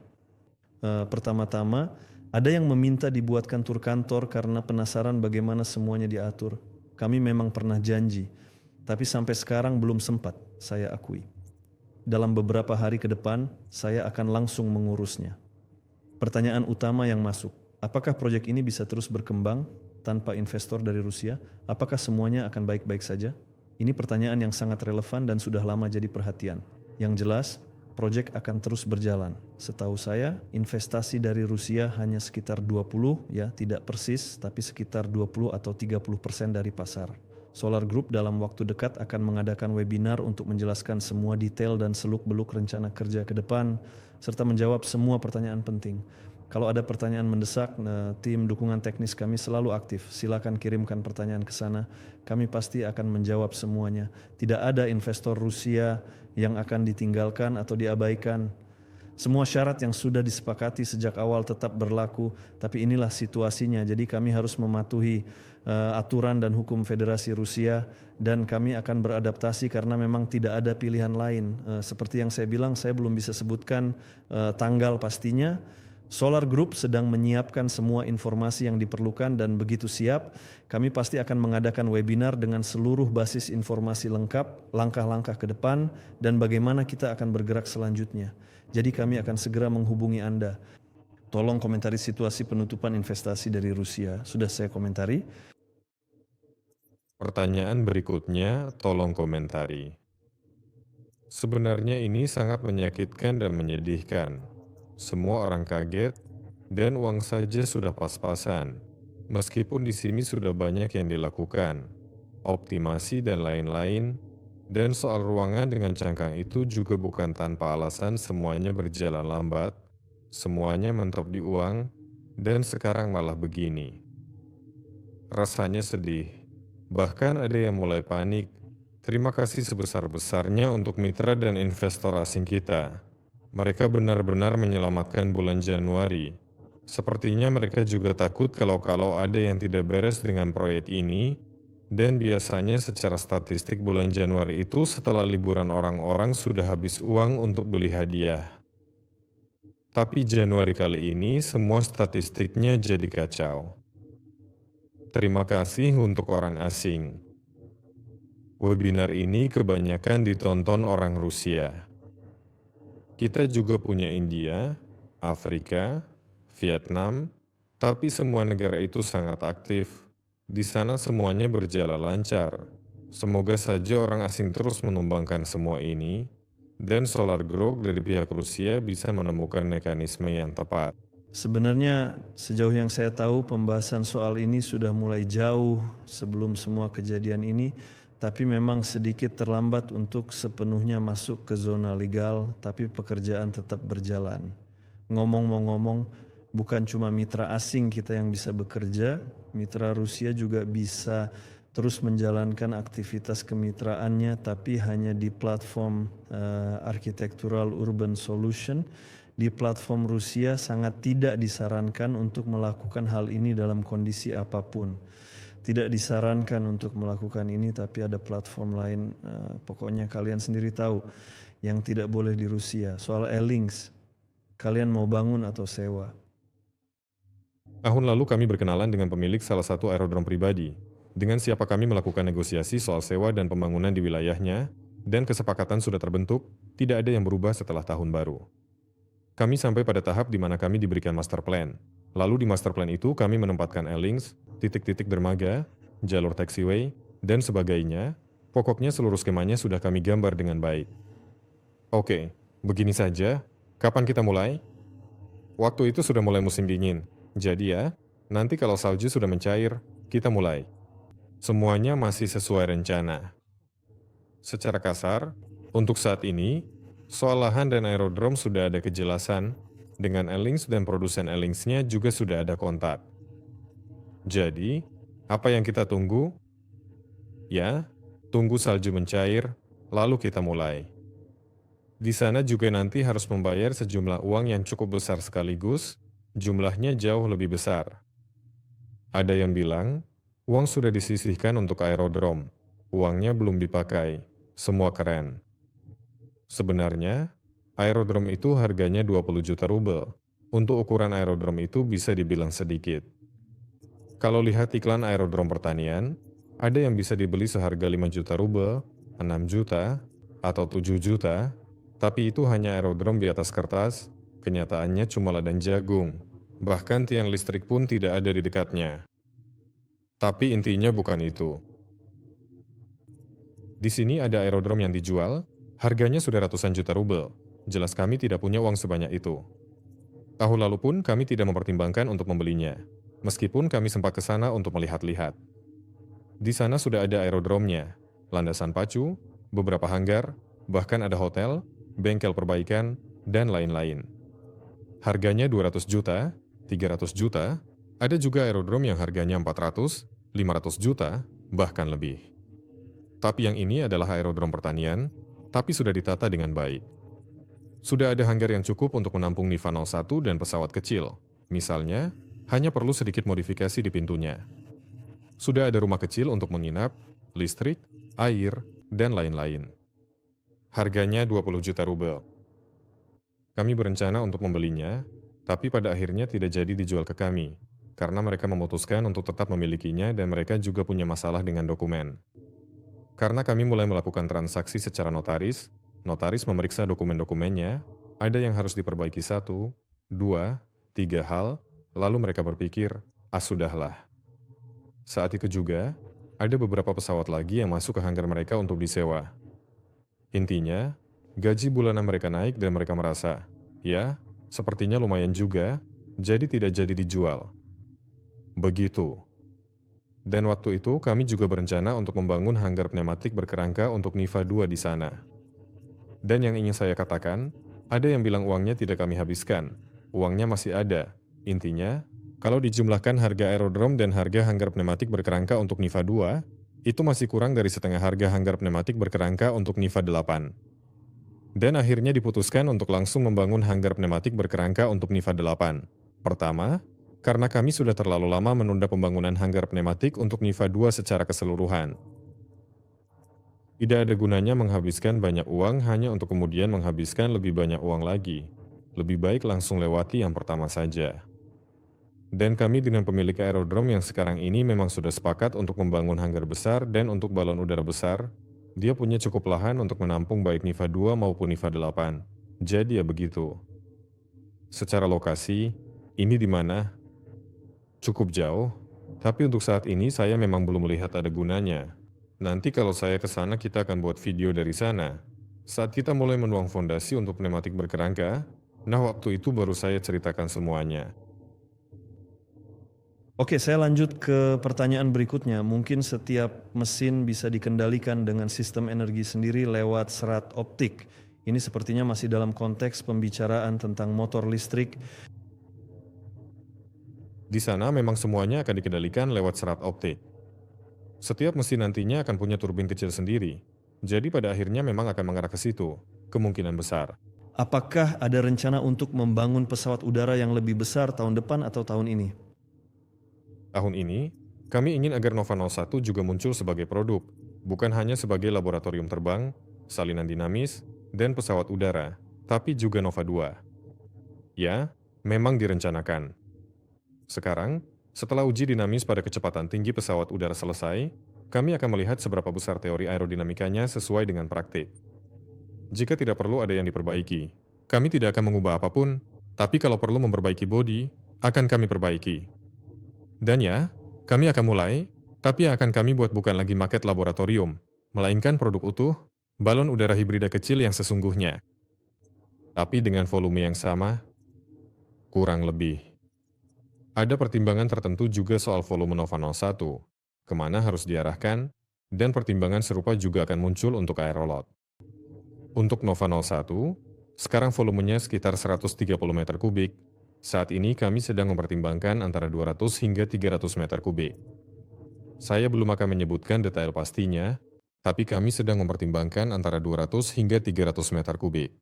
Speaker 2: Pertama-tama, ada yang meminta dibuatkan tur kantor karena penasaran bagaimana semuanya diatur. Kami memang pernah janji, tapi sampai sekarang belum sempat, saya akui. Dalam beberapa hari ke depan, saya akan langsung mengurusnya. Pertanyaan utama yang masuk, apakah proyek ini bisa terus berkembang tanpa investor dari Rusia? Apakah semuanya akan baik-baik saja? Ini pertanyaan yang sangat relevan dan sudah lama jadi perhatian. Yang jelas, proyek akan terus berjalan. Setahu saya, investasi dari Rusia hanya sekitar 20, tidak persis, tapi sekitar 20 atau 30% dari pasar. Solar Group dalam waktu dekat akan mengadakan webinar untuk menjelaskan semua detail dan seluk-beluk rencana kerja ke depan, serta menjawab semua pertanyaan penting. Kalau ada pertanyaan mendesak, tim dukungan teknis kami selalu aktif. Silakan kirimkan pertanyaan ke sana. Kami pasti akan menjawab semuanya. Tidak ada investor Rusia yang akan ditinggalkan atau diabaikan. Semua syarat yang sudah disepakati sejak awal tetap berlaku, tapi inilah situasinya. Jadi kami harus mematuhi aturan dan hukum Federasi Rusia dan kami akan beradaptasi karena memang tidak ada pilihan lain. Seperti yang saya bilang, saya belum bisa sebutkan tanggal pastinya. Solar Group sedang menyiapkan semua informasi yang diperlukan dan begitu siap, kami pasti akan mengadakan webinar dengan seluruh basis informasi lengkap, langkah-langkah ke depan, dan bagaimana kita akan bergerak selanjutnya. Jadi kami akan segera menghubungi Anda. Tolong komentari situasi penutupan investasi dari Rusia. Sudah saya komentari.
Speaker 3: Pertanyaan berikutnya, tolong komentari. Sebenarnya ini sangat menyakitkan dan menyedihkan. Semua orang kaget, dan uang saja sudah pas-pasan. Meskipun di sini sudah banyak yang dilakukan, optimasi dan lain-lain, dan soal ruangan dengan cangkang itu juga bukan tanpa alasan semuanya berjalan lambat, semuanya mentok di uang, dan sekarang malah begini. Rasanya sedih, bahkan ada yang mulai panik. Terima kasih sebesar-besarnya untuk mitra dan investor asing kita. Mereka benar-benar menyelamatkan bulan Januari. Sepertinya mereka juga takut kalau ada yang tidak beres dengan proyek ini, dan biasanya secara statistik bulan Januari itu setelah liburan orang-orang sudah habis uang untuk beli hadiah. Tapi Januari kali ini semua statistiknya jadi kacau. Terima kasih untuk orang asing. Webinar ini kebanyakan ditonton orang Rusia. Kita juga punya India, Afrika, Vietnam, tapi semua negara itu sangat aktif. Di sana semuanya berjalan lancar. Semoga saja orang asing terus menumbangkan semua ini, dan Solar Growth dari pihak Rusia bisa menemukan mekanisme yang tepat.
Speaker 2: Sebenarnya sejauh yang saya tahu pembahasan soal ini sudah mulai jauh sebelum semua kejadian ini, tapi memang sedikit terlambat untuk sepenuhnya masuk ke zona legal, tapi pekerjaan tetap berjalan. Ngomong-ngomong, bukan cuma mitra asing kita yang bisa bekerja, mitra Rusia juga bisa terus menjalankan aktivitas kemitraannya, tapi hanya di platform Architectural Urban Solution. Di platform Rusia sangat tidak disarankan untuk melakukan hal ini dalam kondisi apapun. Tidak disarankan untuk melakukan ini, tapi ada platform lain, pokoknya kalian sendiri tahu, yang tidak boleh di Rusia. Soal L-Links, kalian mau bangun atau sewa?
Speaker 3: Tahun lalu kami berkenalan dengan pemilik salah satu aerodrom pribadi, dengan siapa kami melakukan negosiasi soal sewa dan pembangunan di wilayahnya, dan kesepakatan sudah terbentuk, tidak ada yang berubah setelah tahun baru. Kami sampai pada tahap di mana kami diberikan master plan. Lalu di master plan itu kami menempatkan L-Links, titik-titik dermaga, jalur taxiway, dan sebagainya. Pokoknya seluruh skemanya sudah kami gambar dengan baik. Oke, begini saja. Kapan kita mulai? Waktu itu sudah mulai musim dingin. Jadi ya, nanti kalau salju sudah mencair, kita mulai. Semuanya masih sesuai rencana. Secara kasar, untuk saat ini, soal lahan dan aerodrom sudah ada kejelasan, dengan L-Links dan produsen L-Links-nya juga sudah ada kontak. Jadi, apa yang kita tunggu? Ya, tunggu salju mencair, lalu kita mulai. Di sana juga nanti harus membayar sejumlah uang yang cukup besar sekaligus, jumlahnya jauh lebih besar. Ada yang bilang, uang sudah disisihkan untuk aerodrom, uangnya belum dipakai, semua keren. Sebenarnya, aerodrom itu harganya 20 juta rubel. Untuk ukuran aerodrom itu bisa dibilang sedikit. Kalau lihat iklan aerodrom pertanian, ada yang bisa dibeli seharga 5 juta rubel, 6 juta, atau 7 juta, tapi itu hanya aerodrom di atas kertas, kenyataannya cuma ladang jagung. Bahkan tiang listrik pun tidak ada di dekatnya. Tapi intinya bukan itu. Di sini ada aerodrom yang dijual, harganya sudah ratusan juta rubel. Jelas kami tidak punya uang sebanyak itu. Tahun lalu pun kami tidak mempertimbangkan untuk membelinya, meskipun kami sempat ke sana untuk melihat-lihat. Di sana sudah ada aerodromnya, landasan pacu, beberapa hanggar, bahkan ada hotel, bengkel perbaikan, dan lain-lain. Harganya 200 juta, 300 juta, ada juga aerodrom yang harganya 400, 500 juta, bahkan lebih. Tapi yang ini adalah aerodrom pertanian, tapi sudah ditata dengan baik. Sudah ada hanggar yang cukup untuk menampung Niva 01 dan pesawat kecil. Misalnya, hanya perlu sedikit modifikasi di pintunya. Sudah ada rumah kecil untuk menginap, listrik, air, dan lain-lain. Harganya 20 juta rubel. Kami berencana untuk membelinya, tapi pada akhirnya tidak jadi dijual ke kami, karena mereka memutuskan untuk tetap memilikinya dan mereka juga punya masalah dengan dokumen. Karena kami mulai melakukan transaksi secara notaris memeriksa dokumen-dokumennya, ada yang harus diperbaiki 1, 2, 3 hal, lalu mereka berpikir, sudahlah. Saat itu juga, ada beberapa pesawat lagi yang masuk ke hanggar mereka untuk disewa. Intinya, gaji bulanan mereka naik dan mereka merasa, ya, sepertinya lumayan juga, jadi tidak jadi dijual. Begitu. Dan waktu itu kami juga berencana untuk membangun hanggar pneumatik berkerangka untuk Niva 2 di sana. Dan yang ingin saya katakan, ada yang bilang uangnya tidak kami habiskan. Uangnya masih ada. Intinya, kalau dijumlahkan harga aerodrom dan harga hanggar pneumatik berkerangka untuk Niva 2, itu masih kurang dari setengah harga hanggar pneumatik berkerangka untuk Niva 8. Dan akhirnya diputuskan untuk langsung membangun hanggar pneumatik berkerangka untuk Niva 8. Pertama, karena kami sudah terlalu lama menunda pembangunan hanggar pneumatik untuk Niva 2 secara keseluruhan. Tidak ada gunanya menghabiskan banyak uang hanya untuk kemudian menghabiskan lebih banyak uang lagi. Lebih baik langsung lewati yang pertama saja. Dan kami dengan pemilik aerodrom yang sekarang ini memang sudah sepakat untuk membangun hanggar besar dan untuk balon udara besar, Dia punya cukup lahan untuk menampung baik Niva 2 maupun Niva 8. Jadi ya begitu. Secara lokasi, ini di mana? Cukup jauh, tapi untuk saat ini saya memang belum melihat ada gunanya. Nanti kalau saya ke sana kita akan buat video dari sana. Saat kita mulai menuang fondasi untuk pneumatik berkerangka, nah waktu itu baru saya ceritakan semuanya.
Speaker 2: Oke, saya lanjut ke pertanyaan berikutnya. Mungkin setiap mesin bisa dikendalikan dengan sistem energi sendiri lewat serat optik. Ini sepertinya masih dalam konteks pembicaraan tentang motor listrik.
Speaker 3: Di sana memang semuanya akan dikendalikan lewat serat optik. Setiap mesin nantinya akan punya turbin kecil sendiri. Jadi pada akhirnya memang akan mengarah ke situ, kemungkinan besar.
Speaker 2: Apakah ada rencana untuk membangun pesawat udara yang lebih besar tahun depan atau tahun ini?
Speaker 3: Tahun ini, kami ingin agar Nova 01 juga muncul sebagai produk, bukan hanya sebagai laboratorium terbang, salinan dinamis, dan pesawat udara, tapi juga Nova 2. Ya, memang direncanakan. Sekarang, setelah uji dinamis pada kecepatan tinggi pesawat udara selesai, kami akan melihat seberapa besar teori aerodinamikanya sesuai dengan praktik. Jika tidak perlu ada yang diperbaiki, kami tidak akan mengubah apapun, tapi kalau perlu memperbaiki bodi, akan kami perbaiki. Dan ya, kami akan mulai, tapi yang akan kami buat bukan lagi maket laboratorium, melainkan produk utuh, balon udara hibrida kecil yang sesungguhnya. Tapi dengan volume yang sama, kurang lebih. Ada pertimbangan tertentu juga soal volume Nova 01, kemana harus diarahkan, dan pertimbangan serupa juga akan muncul untuk aerolot. Untuk Nova 01, sekarang volumenya sekitar 130 meter kubik. Saat ini kami sedang mempertimbangkan antara 200 hingga 300 meter kubik. Saya belum akan menyebutkan detail pastinya, tapi kami sedang mempertimbangkan antara 200 hingga 300 meter kubik.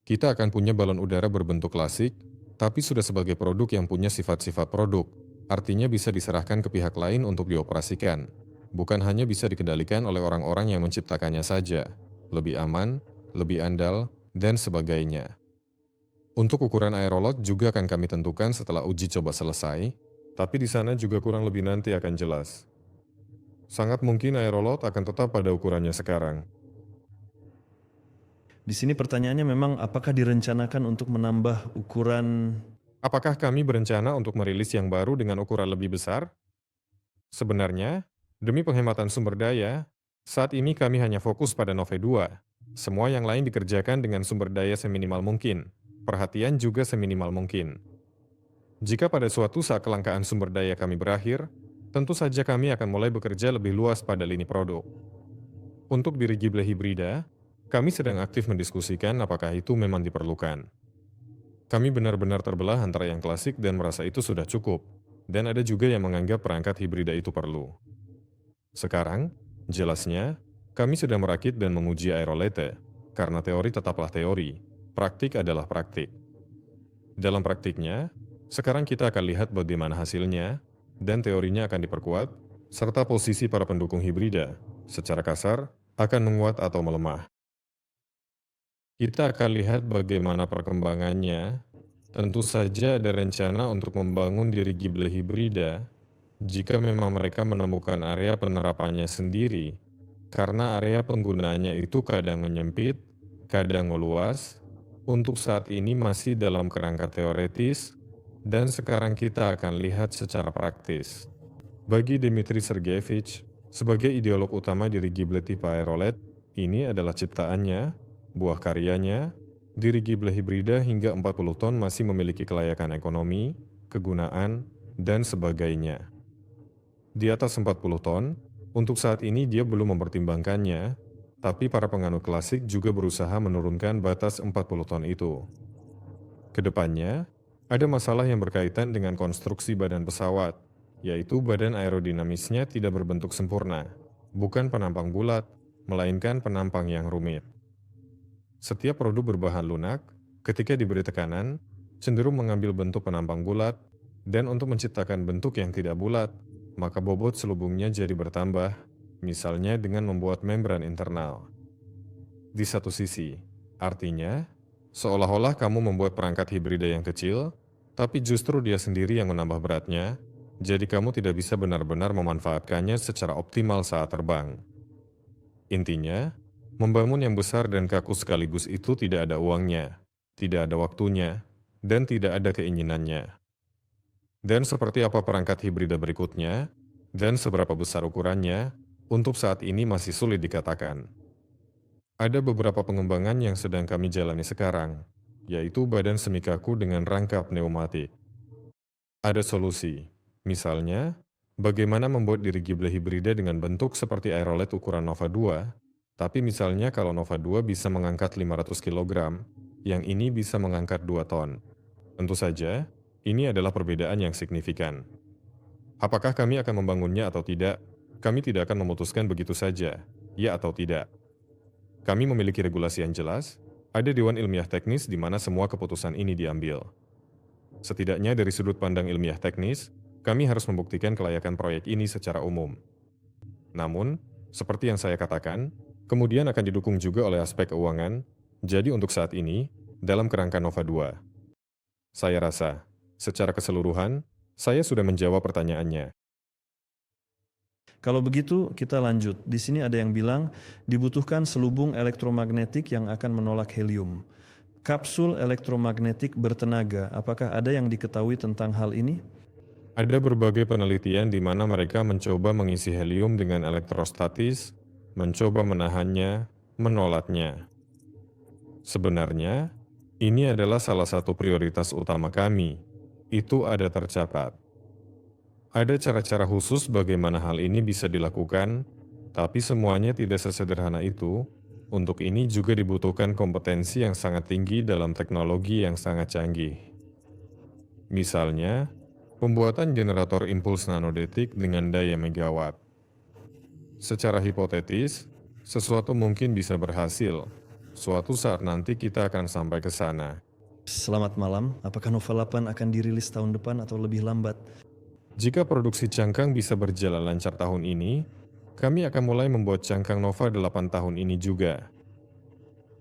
Speaker 3: Kita akan punya balon udara berbentuk klasik, tapi sudah sebagai produk yang punya sifat-sifat produk, artinya bisa diserahkan ke pihak lain untuk dioperasikan. Bukan hanya bisa dikendalikan oleh orang-orang yang menciptakannya saja, lebih aman, lebih andal, dan sebagainya. Untuk ukuran aerolot juga akan kami tentukan setelah uji coba selesai, tapi di sana juga kurang lebih nanti akan jelas. Sangat mungkin aerolot akan tetap pada ukurannya sekarang.
Speaker 2: Di sini pertanyaannya memang apakah direncanakan untuk menambah ukuran?
Speaker 3: Apakah kami berencana untuk merilis yang baru dengan ukuran lebih besar? Sebenarnya, demi penghematan sumber daya, saat ini kami hanya fokus pada Nova 2. Semua yang lain dikerjakan dengan sumber daya seminimal mungkin. Perhatian juga seminimal mungkin. Jika pada suatu saat kelangkaan sumber daya kami berakhir, tentu saja kami akan mulai bekerja lebih luas pada lini produk. Untuk dirigible hibrida, kami sedang aktif mendiskusikan apakah itu memang diperlukan. Kami benar-benar terbelah antara yang klasik dan merasa itu sudah cukup, dan ada juga yang menganggap perangkat hibrida itu perlu. Sekarang, jelasnya, kami sedang merakit dan menguji aerolete, karena teori tetaplah teori. Praktik adalah praktik. Dalam praktiknya, sekarang kita akan lihat bagaimana hasilnya, dan teorinya akan diperkuat, serta posisi para pendukung hibrida, secara kasar, akan menguat atau melemah. Kita akan lihat bagaimana perkembangannya. Tentu saja ada rencana untuk membangun dirigible hibrida, jika memang mereka menemukan area penerapannya sendiri, karena area penggunaannya itu kadang menyempit, kadang meluas. Untuk saat ini masih dalam kerangka teoretis, dan sekarang kita akan lihat secara praktis. Bagi Dmitry Sergeyevich, sebagai ideolog utama dirigible tipe aerolet, ini adalah ciptaannya, buah karyanya. Dirigible hibrida hingga 40 ton masih memiliki kelayakan ekonomi, kegunaan, dan sebagainya. Di atas 40 ton, untuk saat ini dia belum mempertimbangkannya, tapi para penganut klasik juga berusaha menurunkan batas 40 ton itu. Kedepannya, ada masalah yang berkaitan dengan konstruksi badan pesawat, yaitu badan aerodinamisnya tidak berbentuk sempurna, bukan penampang bulat, melainkan penampang yang rumit. Setiap produk berbahan lunak, ketika diberi tekanan, cenderung mengambil bentuk penampang bulat, dan untuk menciptakan bentuk yang tidak bulat, maka bobot selubungnya jadi bertambah, misalnya dengan membuat membran internal. Di satu sisi, artinya, seolah-olah kamu membuat perangkat hibrida yang kecil, tapi justru dia sendiri yang menambah beratnya, jadi kamu tidak bisa benar-benar memanfaatkannya secara optimal saat terbang. Intinya, membangun yang besar dan kaku sekaligus itu tidak ada uangnya, tidak ada waktunya, dan tidak ada keinginannya. Dan seperti apa perangkat hibrida berikutnya, dan seberapa besar ukurannya, untuk saat ini masih sulit dikatakan. Ada beberapa pengembangan yang sedang kami jalani sekarang, yaitu badan semi kaku dengan rangka pneumatik. Ada solusi, misalnya, bagaimana membuat dirigible hibrida dengan bentuk seperti aerolet ukuran Nova 2, tapi misalnya kalau Nova 2 bisa mengangkat 500 kg, yang ini bisa mengangkat 2 ton. Tentu saja, ini adalah perbedaan yang signifikan. Apakah kami akan membangunnya atau tidak? Kami tidak akan memutuskan begitu saja, ya atau tidak. Kami memiliki regulasi yang jelas, ada Dewan Ilmiah Teknis di mana semua keputusan ini diambil. Setidaknya dari sudut pandang ilmiah teknis, kami harus membuktikan kelayakan proyek ini secara umum. Namun, seperti yang saya katakan, kemudian akan didukung juga oleh aspek keuangan, jadi untuk saat ini, dalam kerangka Nova 2. Saya rasa, secara keseluruhan, saya sudah menjawab pertanyaannya.
Speaker 2: Kalau begitu, kita lanjut. Di sini ada yang bilang dibutuhkan selubung elektromagnetik yang akan menolak helium. Kapsul elektromagnetik bertenaga, apakah ada yang diketahui tentang hal ini?
Speaker 3: Ada berbagai penelitian di mana mereka mencoba mengisi helium dengan elektrostatis, mencoba menahannya, menolaknya. Sebenarnya, ini adalah salah satu prioritas utama kami. Itu ada tercatat. Ada cara-cara khusus bagaimana hal ini bisa dilakukan, tapi semuanya tidak sesederhana itu. Untuk ini juga dibutuhkan kompetensi yang sangat tinggi dalam teknologi yang sangat canggih. Misalnya, pembuatan generator impuls nanodetik dengan daya megawatt. Secara hipotetis, sesuatu mungkin bisa berhasil. Suatu saat nanti kita akan sampai ke sana.
Speaker 2: Selamat malam, apakah Nova 8 akan dirilis tahun depan atau lebih lambat?
Speaker 3: Jika produksi cangkang bisa berjalan lancar tahun ini, kami akan mulai membuat cangkang Nova 8 tahun ini juga.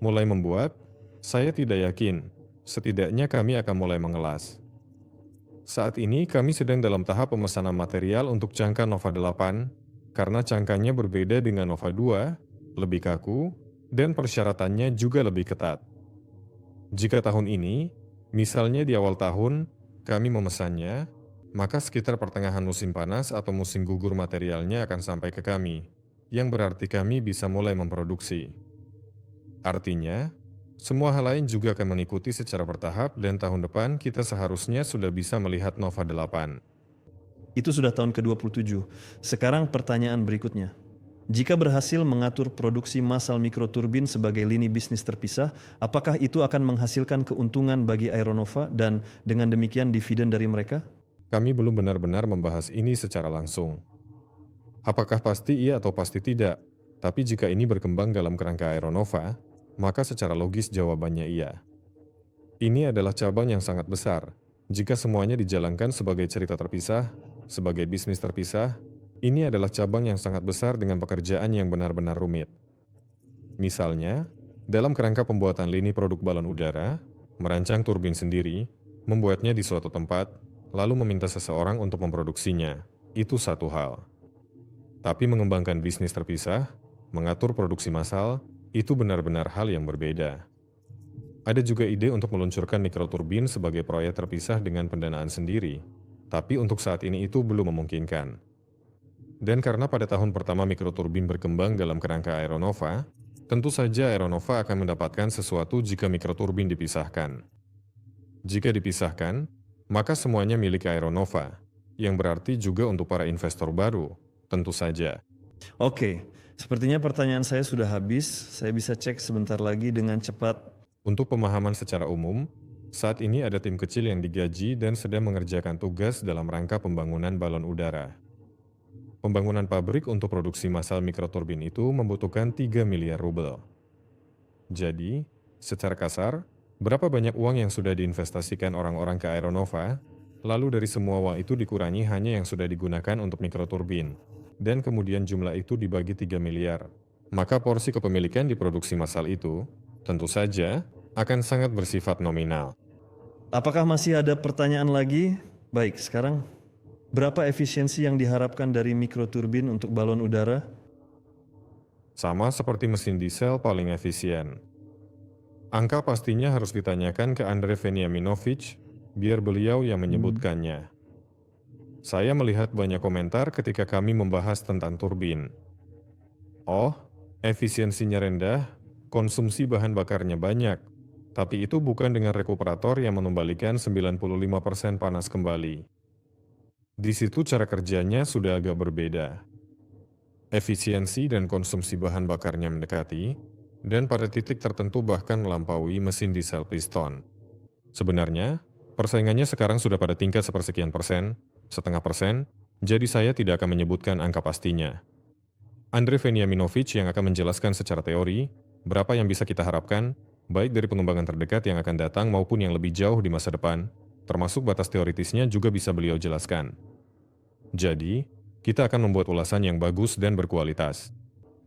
Speaker 3: Mulai membuat, saya tidak yakin, setidaknya kami akan mulai mengelas. Saat ini kami sedang dalam tahap pemesanan material untuk cangkang Nova 8, karena cangkangnya berbeda dengan Nova 2, lebih kaku, dan persyaratannya juga lebih ketat. Jika tahun ini, misalnya di awal tahun, kami memesannya, maka sekitar pertengahan musim panas atau musim gugur materialnya akan sampai ke kami, yang berarti kami bisa mulai memproduksi. Artinya, semua hal lain juga akan mengikuti secara bertahap dan tahun depan kita seharusnya sudah bisa melihat Nova 8.
Speaker 2: Itu sudah tahun ke-27. Sekarang pertanyaan berikutnya. Jika berhasil mengatur produksi massal mikroturbin sebagai lini bisnis terpisah, apakah itu akan menghasilkan keuntungan bagi Aeronova dan dengan demikian dividen dari mereka?
Speaker 3: Kami belum benar-benar membahas ini secara langsung. Apakah pasti iya atau pasti tidak? Tapi jika ini berkembang dalam kerangka Aeronova, maka secara logis jawabannya iya. Ini adalah cabang yang sangat besar. Jika semuanya dijalankan sebagai cerita terpisah, sebagai bisnis terpisah, ini adalah cabang yang sangat besar dengan pekerjaan yang benar-benar rumit. Misalnya, dalam kerangka pembuatan lini produk balon udara, merancang turbin sendiri, membuatnya di suatu tempat, lalu meminta seseorang untuk memproduksinya, itu satu hal. Tapi mengembangkan bisnis terpisah, mengatur produksi massal, itu benar-benar hal yang berbeda. Ada juga ide untuk meluncurkan mikroturbin sebagai proyek terpisah dengan pendanaan sendiri, tapi untuk saat ini itu belum memungkinkan. Dan karena pada tahun pertama mikroturbin berkembang dalam kerangka Aeronova, tentu saja Aeronova akan mendapatkan sesuatu jika mikroturbin dipisahkan. Jika dipisahkan, maka semuanya milik Aeronova, yang berarti juga untuk para investor baru, tentu saja.
Speaker 2: Oke, sepertinya pertanyaan saya sudah habis. Saya bisa cek sebentar lagi dengan cepat.
Speaker 3: Untuk pemahaman secara umum, saat ini ada tim kecil yang digaji dan sedang mengerjakan tugas dalam rangka pembangunan balon udara. Pembangunan pabrik untuk produksi massal mikroturbin itu membutuhkan 3 miliar rubel. Jadi, secara kasar, berapa banyak uang yang sudah diinvestasikan orang-orang ke Aeronova, lalu dari semua uang itu dikurangi hanya yang sudah digunakan untuk mikroturbin, dan kemudian jumlah itu dibagi 3 miliar. Maka porsi kepemilikan di produksi massal itu, tentu saja, akan sangat bersifat nominal.
Speaker 2: Apakah masih ada pertanyaan lagi? Baik, sekarang berapa efisiensi yang diharapkan dari mikroturbin untuk balon udara?
Speaker 3: Sama seperti mesin diesel paling efisien. Angka pastinya harus ditanyakan ke Andrei Veniaminovich, biar beliau yang menyebutkannya. Saya melihat banyak komentar ketika kami membahas tentang turbin. Oh, efisiensinya rendah, konsumsi bahan bakarnya banyak, tapi itu bukan dengan rekuperator yang mengembalikan 95% panas kembali. Di situ cara kerjanya sudah agak berbeda. Efisiensi dan konsumsi bahan bakarnya mendekati, dan pada titik tertentu bahkan melampaui mesin diesel piston. Sebenarnya, persaingannya sekarang sudah pada tingkat sepersekian persen, setengah persen, jadi saya tidak akan menyebutkan angka pastinya. Andrei Veniaminovich yang akan menjelaskan secara teori, berapa yang bisa kita harapkan, baik dari pengembangan terdekat yang akan datang maupun yang lebih jauh di masa depan, termasuk batas teoritisnya juga bisa beliau jelaskan. Jadi, kita akan membuat ulasan yang bagus dan berkualitas.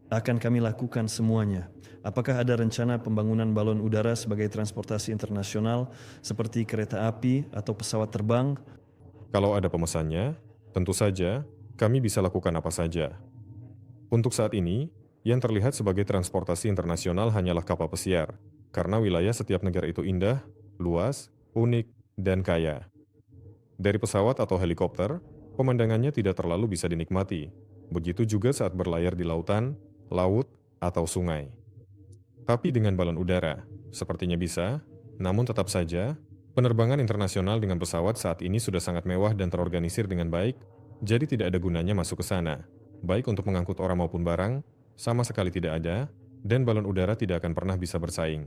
Speaker 2: Akan kami lakukan semuanya. Apakah ada rencana pembangunan balon udara sebagai transportasi internasional seperti kereta api atau pesawat terbang?
Speaker 3: Kalau ada pemesannya, tentu saja kami bisa lakukan apa saja. Untuk saat ini, yang terlihat sebagai transportasi internasional hanyalah kapal pesiar, karena wilayah setiap negara itu indah, luas, unik, dan kaya. Dari pesawat atau helikopter, pemandangannya tidak terlalu bisa dinikmati. Begitu juga saat berlayar di lautan, laut, atau sungai. Tapi dengan balon udara, sepertinya bisa, namun tetap saja, penerbangan internasional dengan pesawat saat ini sudah sangat mewah dan terorganisir dengan baik, jadi tidak ada gunanya masuk ke sana, baik untuk mengangkut orang maupun barang, sama sekali tidak ada, dan balon udara tidak akan pernah bisa bersaing.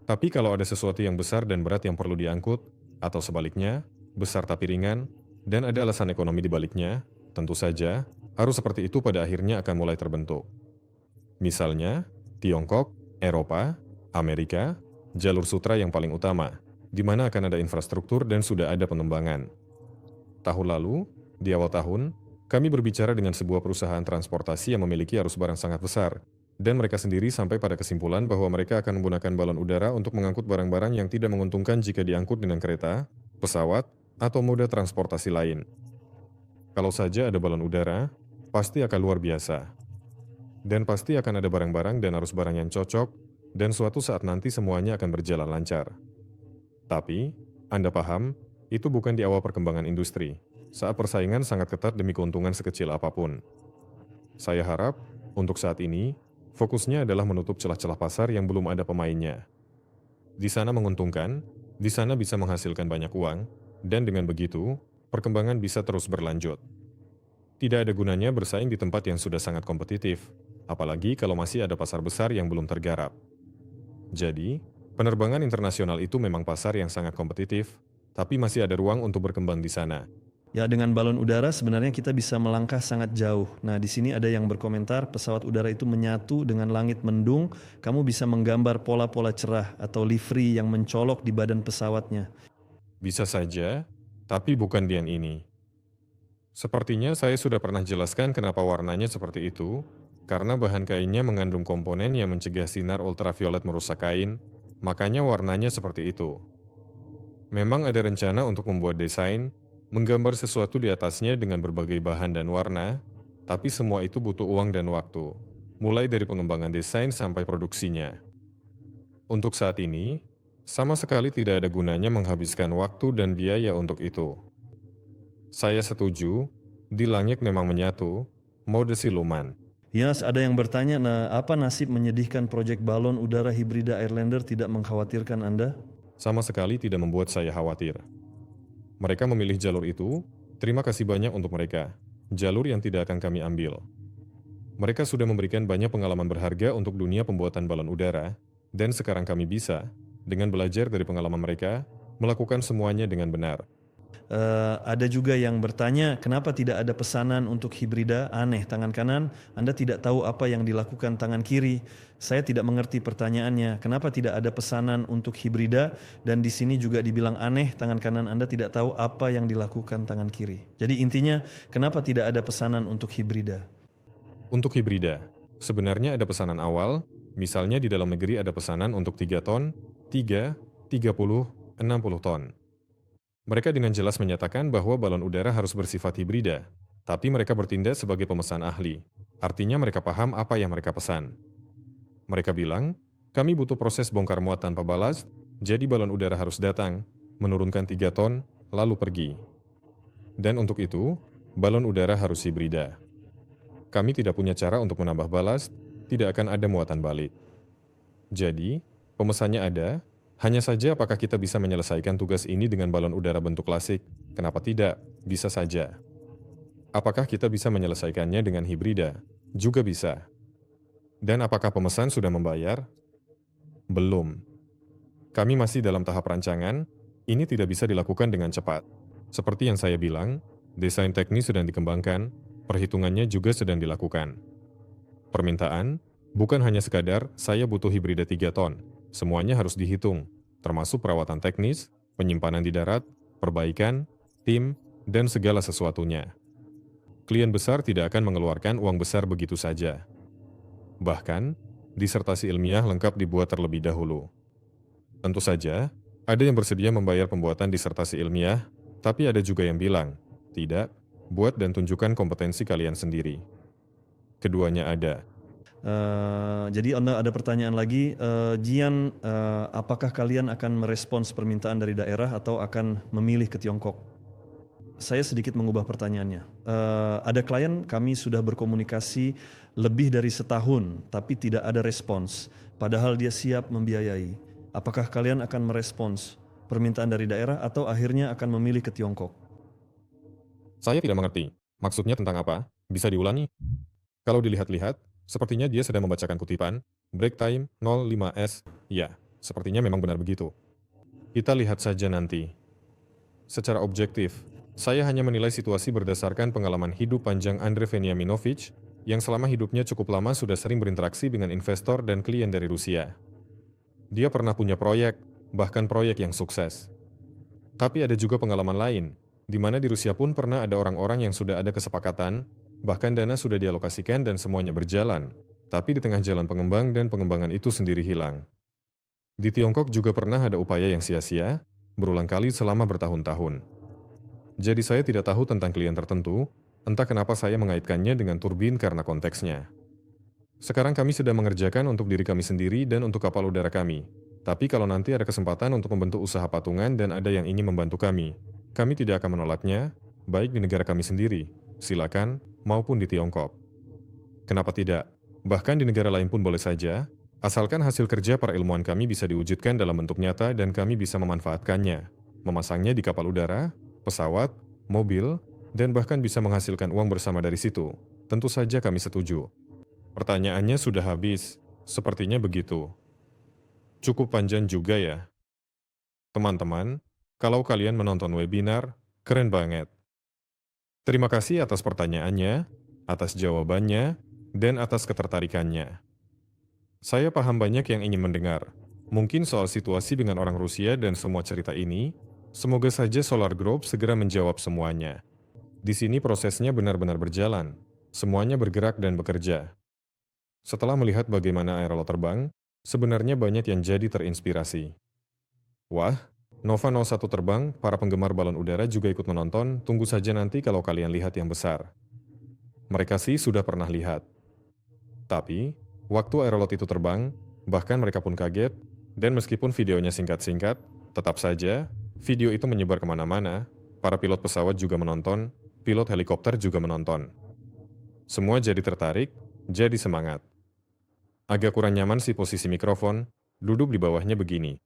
Speaker 3: Tapi kalau ada sesuatu yang besar dan berat yang perlu diangkut, atau sebaliknya, besar tapi ringan, dan ada alasan ekonomi di baliknya, tentu saja, arus seperti itu pada akhirnya akan mulai terbentuk. Misalnya, Tiongkok, Eropa, Amerika, jalur sutra yang paling utama, di mana akan ada infrastruktur dan sudah ada pengembangan. Tahun lalu, di awal tahun, kami berbicara dengan sebuah perusahaan transportasi yang memiliki arus barang sangat besar, dan mereka sendiri sampai pada kesimpulan bahwa mereka akan menggunakan balon udara untuk mengangkut barang-barang yang tidak menguntungkan jika diangkut dengan kereta, pesawat, atau moda transportasi lain. Kalau saja ada balon udara, pasti akan luar biasa. Dan pasti akan ada barang-barang dan arus barang yang cocok, dan suatu saat nanti semuanya akan berjalan lancar. Tapi, Anda paham, itu bukan di awal perkembangan industri, saat persaingan sangat ketat demi keuntungan sekecil apapun. Saya harap, untuk saat ini, fokusnya adalah menutup celah-celah pasar yang belum ada pemainnya. Di sana menguntungkan, di sana bisa menghasilkan banyak uang, dan dengan begitu, perkembangan bisa terus berlanjut. Tidak ada gunanya bersaing di tempat yang sudah sangat kompetitif, apalagi kalau masih ada pasar besar yang belum tergarap. Jadi, penerbangan internasional itu memang pasar yang sangat kompetitif, tapi masih ada ruang untuk berkembang di sana.
Speaker 2: Ya, dengan balon udara sebenarnya kita bisa melangkah sangat jauh. Nah, di sini ada yang berkomentar pesawat udara itu menyatu dengan langit mendung, kamu bisa menggambar pola-pola cerah atau livery yang mencolok di badan pesawatnya.
Speaker 3: Bisa saja, tapi bukan yang ini. Sepertinya saya sudah pernah jelaskan kenapa warnanya seperti itu, karena bahan kainnya mengandung komponen yang mencegah sinar ultraviolet merusak kain, makanya warnanya seperti itu. Memang ada rencana untuk membuat desain, menggambar sesuatu di atasnya dengan berbagai bahan dan warna, tapi semua itu butuh uang dan waktu, mulai dari pengembangan desain sampai produksinya. Untuk saat ini, sama sekali tidak ada gunanya menghabiskan waktu dan biaya untuk itu. Saya setuju, di langit memang menyatu, mode siluman.
Speaker 2: Yes, ada yang bertanya, nah apa nasib menyedihkan proyek balon udara hibrida Airlander tidak mengkhawatirkan Anda?
Speaker 3: Sama sekali tidak membuat saya khawatir. Mereka memilih jalur itu, terima kasih banyak untuk mereka. Jalur yang tidak akan kami ambil. Mereka sudah memberikan banyak pengalaman berharga untuk dunia pembuatan balon udara, dan sekarang kami bisa, dengan belajar dari pengalaman mereka, melakukan semuanya dengan benar.
Speaker 2: Ada juga yang bertanya, kenapa tidak ada pesanan untuk hibrida? Aneh, tangan kanan, Anda tidak tahu apa yang dilakukan tangan kiri. Saya tidak mengerti pertanyaannya, kenapa tidak ada pesanan untuk hibrida? Dan di sini juga dibilang aneh, tangan kanan Anda tidak tahu apa yang dilakukan tangan kiri. Jadi intinya, kenapa tidak ada pesanan untuk hibrida?
Speaker 3: Untuk hibrida, sebenarnya ada pesanan awal, misalnya di dalam negeri ada pesanan untuk 3 ton, 3, 30, 60 ton. Mereka dengan jelas menyatakan bahwa balon udara harus bersifat hibrida, tapi mereka bertindak sebagai pemesan ahli. Artinya mereka paham apa yang mereka pesan. Mereka bilang, kami butuh proses bongkar muat tanpa balas, jadi balon udara harus datang, menurunkan 3 ton, lalu pergi. Dan untuk itu, balon udara harus hibrida. Kami tidak punya cara untuk menambah balas, tidak akan ada muatan balik. Jadi, pemesannya ada, hanya saja apakah kita bisa menyelesaikan tugas ini dengan balon udara bentuk klasik? Kenapa tidak? Bisa saja. Apakah kita bisa menyelesaikannya dengan hibrida? Juga bisa. Dan apakah pemesan sudah membayar? Belum. Kami masih dalam tahap rancangan, ini tidak bisa dilakukan dengan cepat. Seperti yang saya bilang, desain teknis sedang dikembangkan, perhitungannya juga sedang dilakukan. Permintaan, bukan hanya sekadar saya butuh hibrida 3 ton, semuanya harus dihitung, termasuk perawatan teknis, penyimpanan di darat, perbaikan, tim, dan segala sesuatunya. Klien besar tidak akan mengeluarkan uang besar begitu saja. Bahkan, disertasi ilmiah lengkap dibuat terlebih dahulu. Tentu saja, ada yang bersedia membayar pembuatan disertasi ilmiah, tapi ada juga yang bilang, tidak, buat dan tunjukkan kompetensi kalian sendiri. Keduanya ada.
Speaker 2: Jadi Anda ada pertanyaan lagi, Jian, apakah kalian akan merespons permintaan dari daerah atau akan memilih ke Tiongkok? Saya sedikit mengubah pertanyaannya. Ada klien kami sudah berkomunikasi lebih dari setahun, tapi tidak ada respons, padahal dia siap membiayai. Apakah kalian akan merespons permintaan dari daerah atau akhirnya akan memilih ke Tiongkok?
Speaker 3: Saya tidak mengerti. Maksudnya tentang apa? Bisa diulangi? Kalau dilihat-lihat, sepertinya dia sedang membacakan kutipan, break time 05S. Ya, sepertinya memang benar begitu. Kita lihat saja nanti. Secara objektif, saya hanya menilai situasi berdasarkan pengalaman hidup panjang Andrei Veniaminovich, yang selama hidupnya cukup lama sudah sering berinteraksi dengan investor dan klien dari Rusia. Dia pernah punya proyek, bahkan proyek yang sukses. Tapi ada juga pengalaman lain, di mana di Rusia pun pernah ada orang-orang yang sudah ada kesepakatan, bahkan dana sudah dialokasikan dan semuanya berjalan, tapi di tengah jalan pengembang dan pengembangan itu sendiri hilang. Di Tiongkok juga pernah ada upaya yang sia-sia, berulang kali selama bertahun-tahun. Jadi saya tidak tahu tentang klien tertentu, entah kenapa saya mengaitkannya dengan turbin karena konteksnya. Sekarang kami sedang mengerjakan untuk diri kami sendiri dan untuk kapal udara kami. Tapi kalau nanti ada kesempatan untuk membentuk usaha patungan dan ada yang ingin membantu kami tidak akan menolaknya, baik di negara kami sendiri, silakan, maupun di Tiongkok. Kenapa tidak? Bahkan di negara lain pun boleh saja, asalkan hasil kerja para ilmuwan kami bisa diwujudkan dalam bentuk nyata dan kami bisa memanfaatkannya, memasangnya di kapal udara, pesawat, mobil, dan bahkan bisa menghasilkan uang bersama dari situ. Tentu saja kami setuju. Pertanyaannya sudah habis, sepertinya begitu. Cukup panjang juga ya. Teman-teman, kalau kalian menonton webinar, keren banget. Terima kasih atas pertanyaannya, atas jawabannya, dan atas ketertarikannya. Saya paham banyak yang ingin mendengar, mungkin soal situasi dengan orang Rusia dan semua cerita ini. Semoga saja Solar Group segera menjawab semuanya. Di sini prosesnya benar-benar berjalan, semuanya bergerak dan bekerja. Setelah melihat bagaimana Aerolot terbang, sebenarnya banyak yang jadi terinspirasi. Wah, Nova 01 terbang, para penggemar balon udara juga ikut menonton, tunggu saja nanti kalau kalian lihat yang besar. Mereka sih sudah pernah lihat. Tapi, waktu Aerolot itu terbang, bahkan mereka pun kaget, dan meskipun videonya singkat-singkat, tetap saja, video itu menyebar kemana-mana, para pilot pesawat juga menonton, pilot helikopter juga menonton. Semua jadi tertarik, jadi semangat. Agak kurang nyaman sih posisi mikrofon, duduk di bawahnya begini.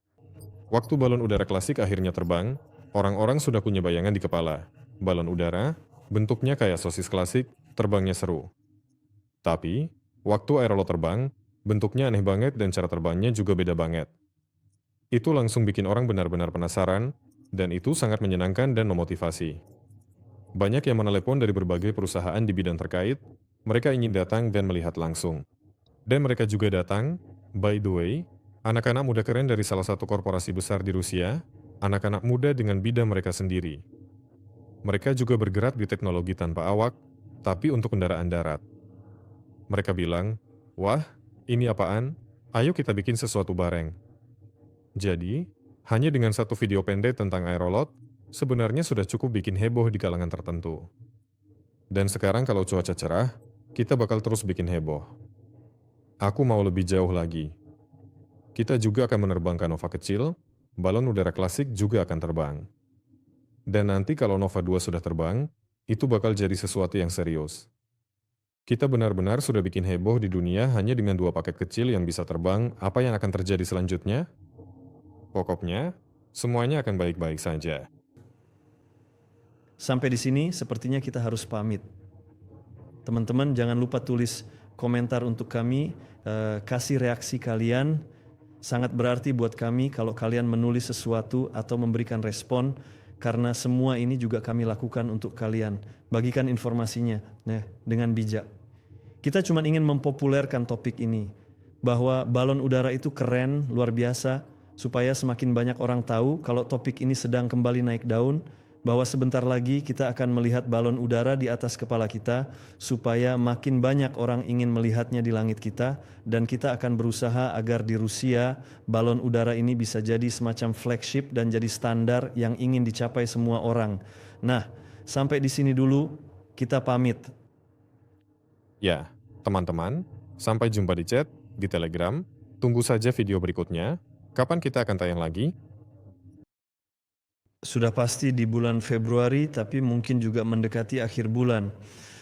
Speaker 3: Waktu balon udara klasik akhirnya terbang, orang-orang sudah punya bayangan di kepala. Balon udara, bentuknya kayak sosis klasik, terbangnya seru. Tapi, waktu Aerolot terbang, bentuknya aneh banget dan cara terbangnya juga beda banget. Itu langsung bikin orang benar-benar penasaran, dan itu sangat menyenangkan dan memotivasi. Banyak yang menelepon dari berbagai perusahaan di bidang terkait, mereka ingin datang dan melihat langsung. Dan mereka juga datang, by the way, anak-anak muda keren dari salah satu korporasi besar di Rusia, anak-anak muda dengan bidang mereka sendiri. Mereka juga bergerak di teknologi tanpa awak, tapi untuk kendaraan darat. Mereka bilang, wah, ini apaan? Ayo kita bikin sesuatu bareng. Jadi, hanya dengan satu video pendek tentang Aerolot, sebenarnya sudah cukup bikin heboh di kalangan tertentu. Dan sekarang kalau cuaca cerah, kita bakal terus bikin heboh. Aku mau lebih jauh lagi. Kita juga akan menerbangkan Nova kecil, balon udara klasik juga akan terbang. Dan nanti kalau Nova 2 sudah terbang, itu bakal jadi sesuatu yang serius. Kita benar-benar sudah bikin heboh di dunia hanya dengan 2 paket kecil yang bisa terbang. Apa yang akan terjadi selanjutnya? Pokoknya, semuanya akan baik-baik saja.
Speaker 2: Sampai di sini sepertinya kita harus pamit. Teman-teman jangan lupa tulis komentar untuk kami, kasih reaksi kalian. Sangat berarti buat kami kalau kalian menulis sesuatu atau memberikan respon, karena semua ini juga kami lakukan untuk kalian. Bagikan informasinya dengan bijak. Kita cuma ingin mempopulerkan topik ini, bahwa balon udara itu keren, luar biasa, supaya semakin banyak orang tahu kalau topik ini sedang kembali naik daun, bahwa sebentar lagi kita akan melihat balon udara di atas kepala kita, supaya makin banyak orang ingin melihatnya di langit kita, dan kita akan berusaha agar di Rusia balon udara ini bisa jadi semacam flagship dan jadi standar yang ingin dicapai semua orang. Nah, sampai di sini dulu, kita pamit.
Speaker 3: Ya, teman-teman, sampai jumpa di chat, di Telegram. Tunggu saja video berikutnya. Kapan kita akan tayang lagi?
Speaker 2: Sudah pasti di bulan Februari, tapi mungkin juga mendekati akhir bulan.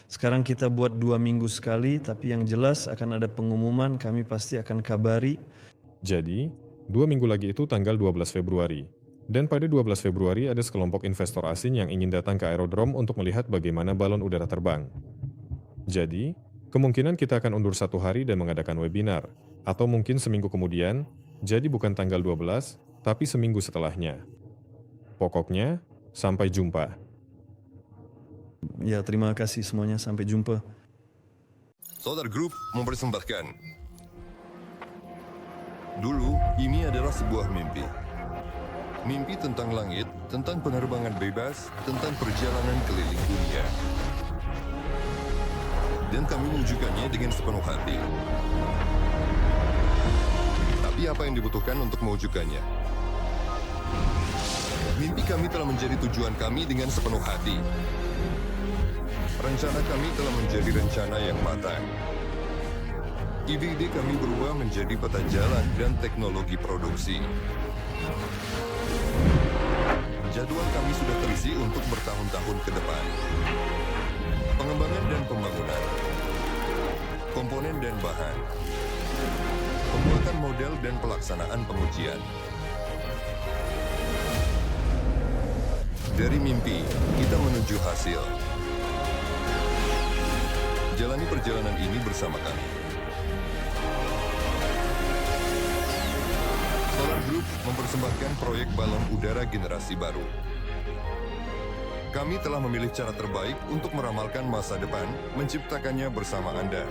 Speaker 2: Sekarang kita buat 2 minggu sekali, tapi yang jelas akan ada pengumuman, kami pasti akan kabari.
Speaker 3: Jadi, 2 minggu lagi itu tanggal 12 Februari. Dan pada 12 Februari ada sekelompok investor asing yang ingin datang ke aerodrom untuk melihat bagaimana balon udara terbang. Jadi, kemungkinan kita akan undur 1 hari dan mengadakan webinar. Atau mungkin seminggu kemudian, jadi bukan tanggal 12, tapi seminggu setelahnya. Pokoknya, sampai jumpa.
Speaker 2: Ya, terima kasih semuanya. Sampai jumpa.
Speaker 1: Solar Group mempersembahkan. Dulu, ini adalah sebuah mimpi. Mimpi tentang langit, tentang penerbangan bebas, tentang perjalanan keliling dunia. Dan kami menunjukkannya dengan sepenuh hati. Tapi apa yang dibutuhkan untuk mewujudkannya? Mimpi kami telah menjadi tujuan kami dengan sepenuh hati. Rencana kami telah menjadi rencana yang matang. Ide-ide kami berubah menjadi peta jalan dan teknologi produksi. Jadwal kami sudah terisi untuk bertahun-tahun ke depan. Pengembangan dan pembangunan. Komponen dan bahan. Pembuatan model dan pelaksanaan pengujian. Dari mimpi, kita menuju hasil. Jalani perjalanan ini bersama kami. Solar Group mempersembahkan proyek balon udara generasi baru. Kami telah memilih cara terbaik untuk meramalkan masa depan, menciptakannya bersama Anda.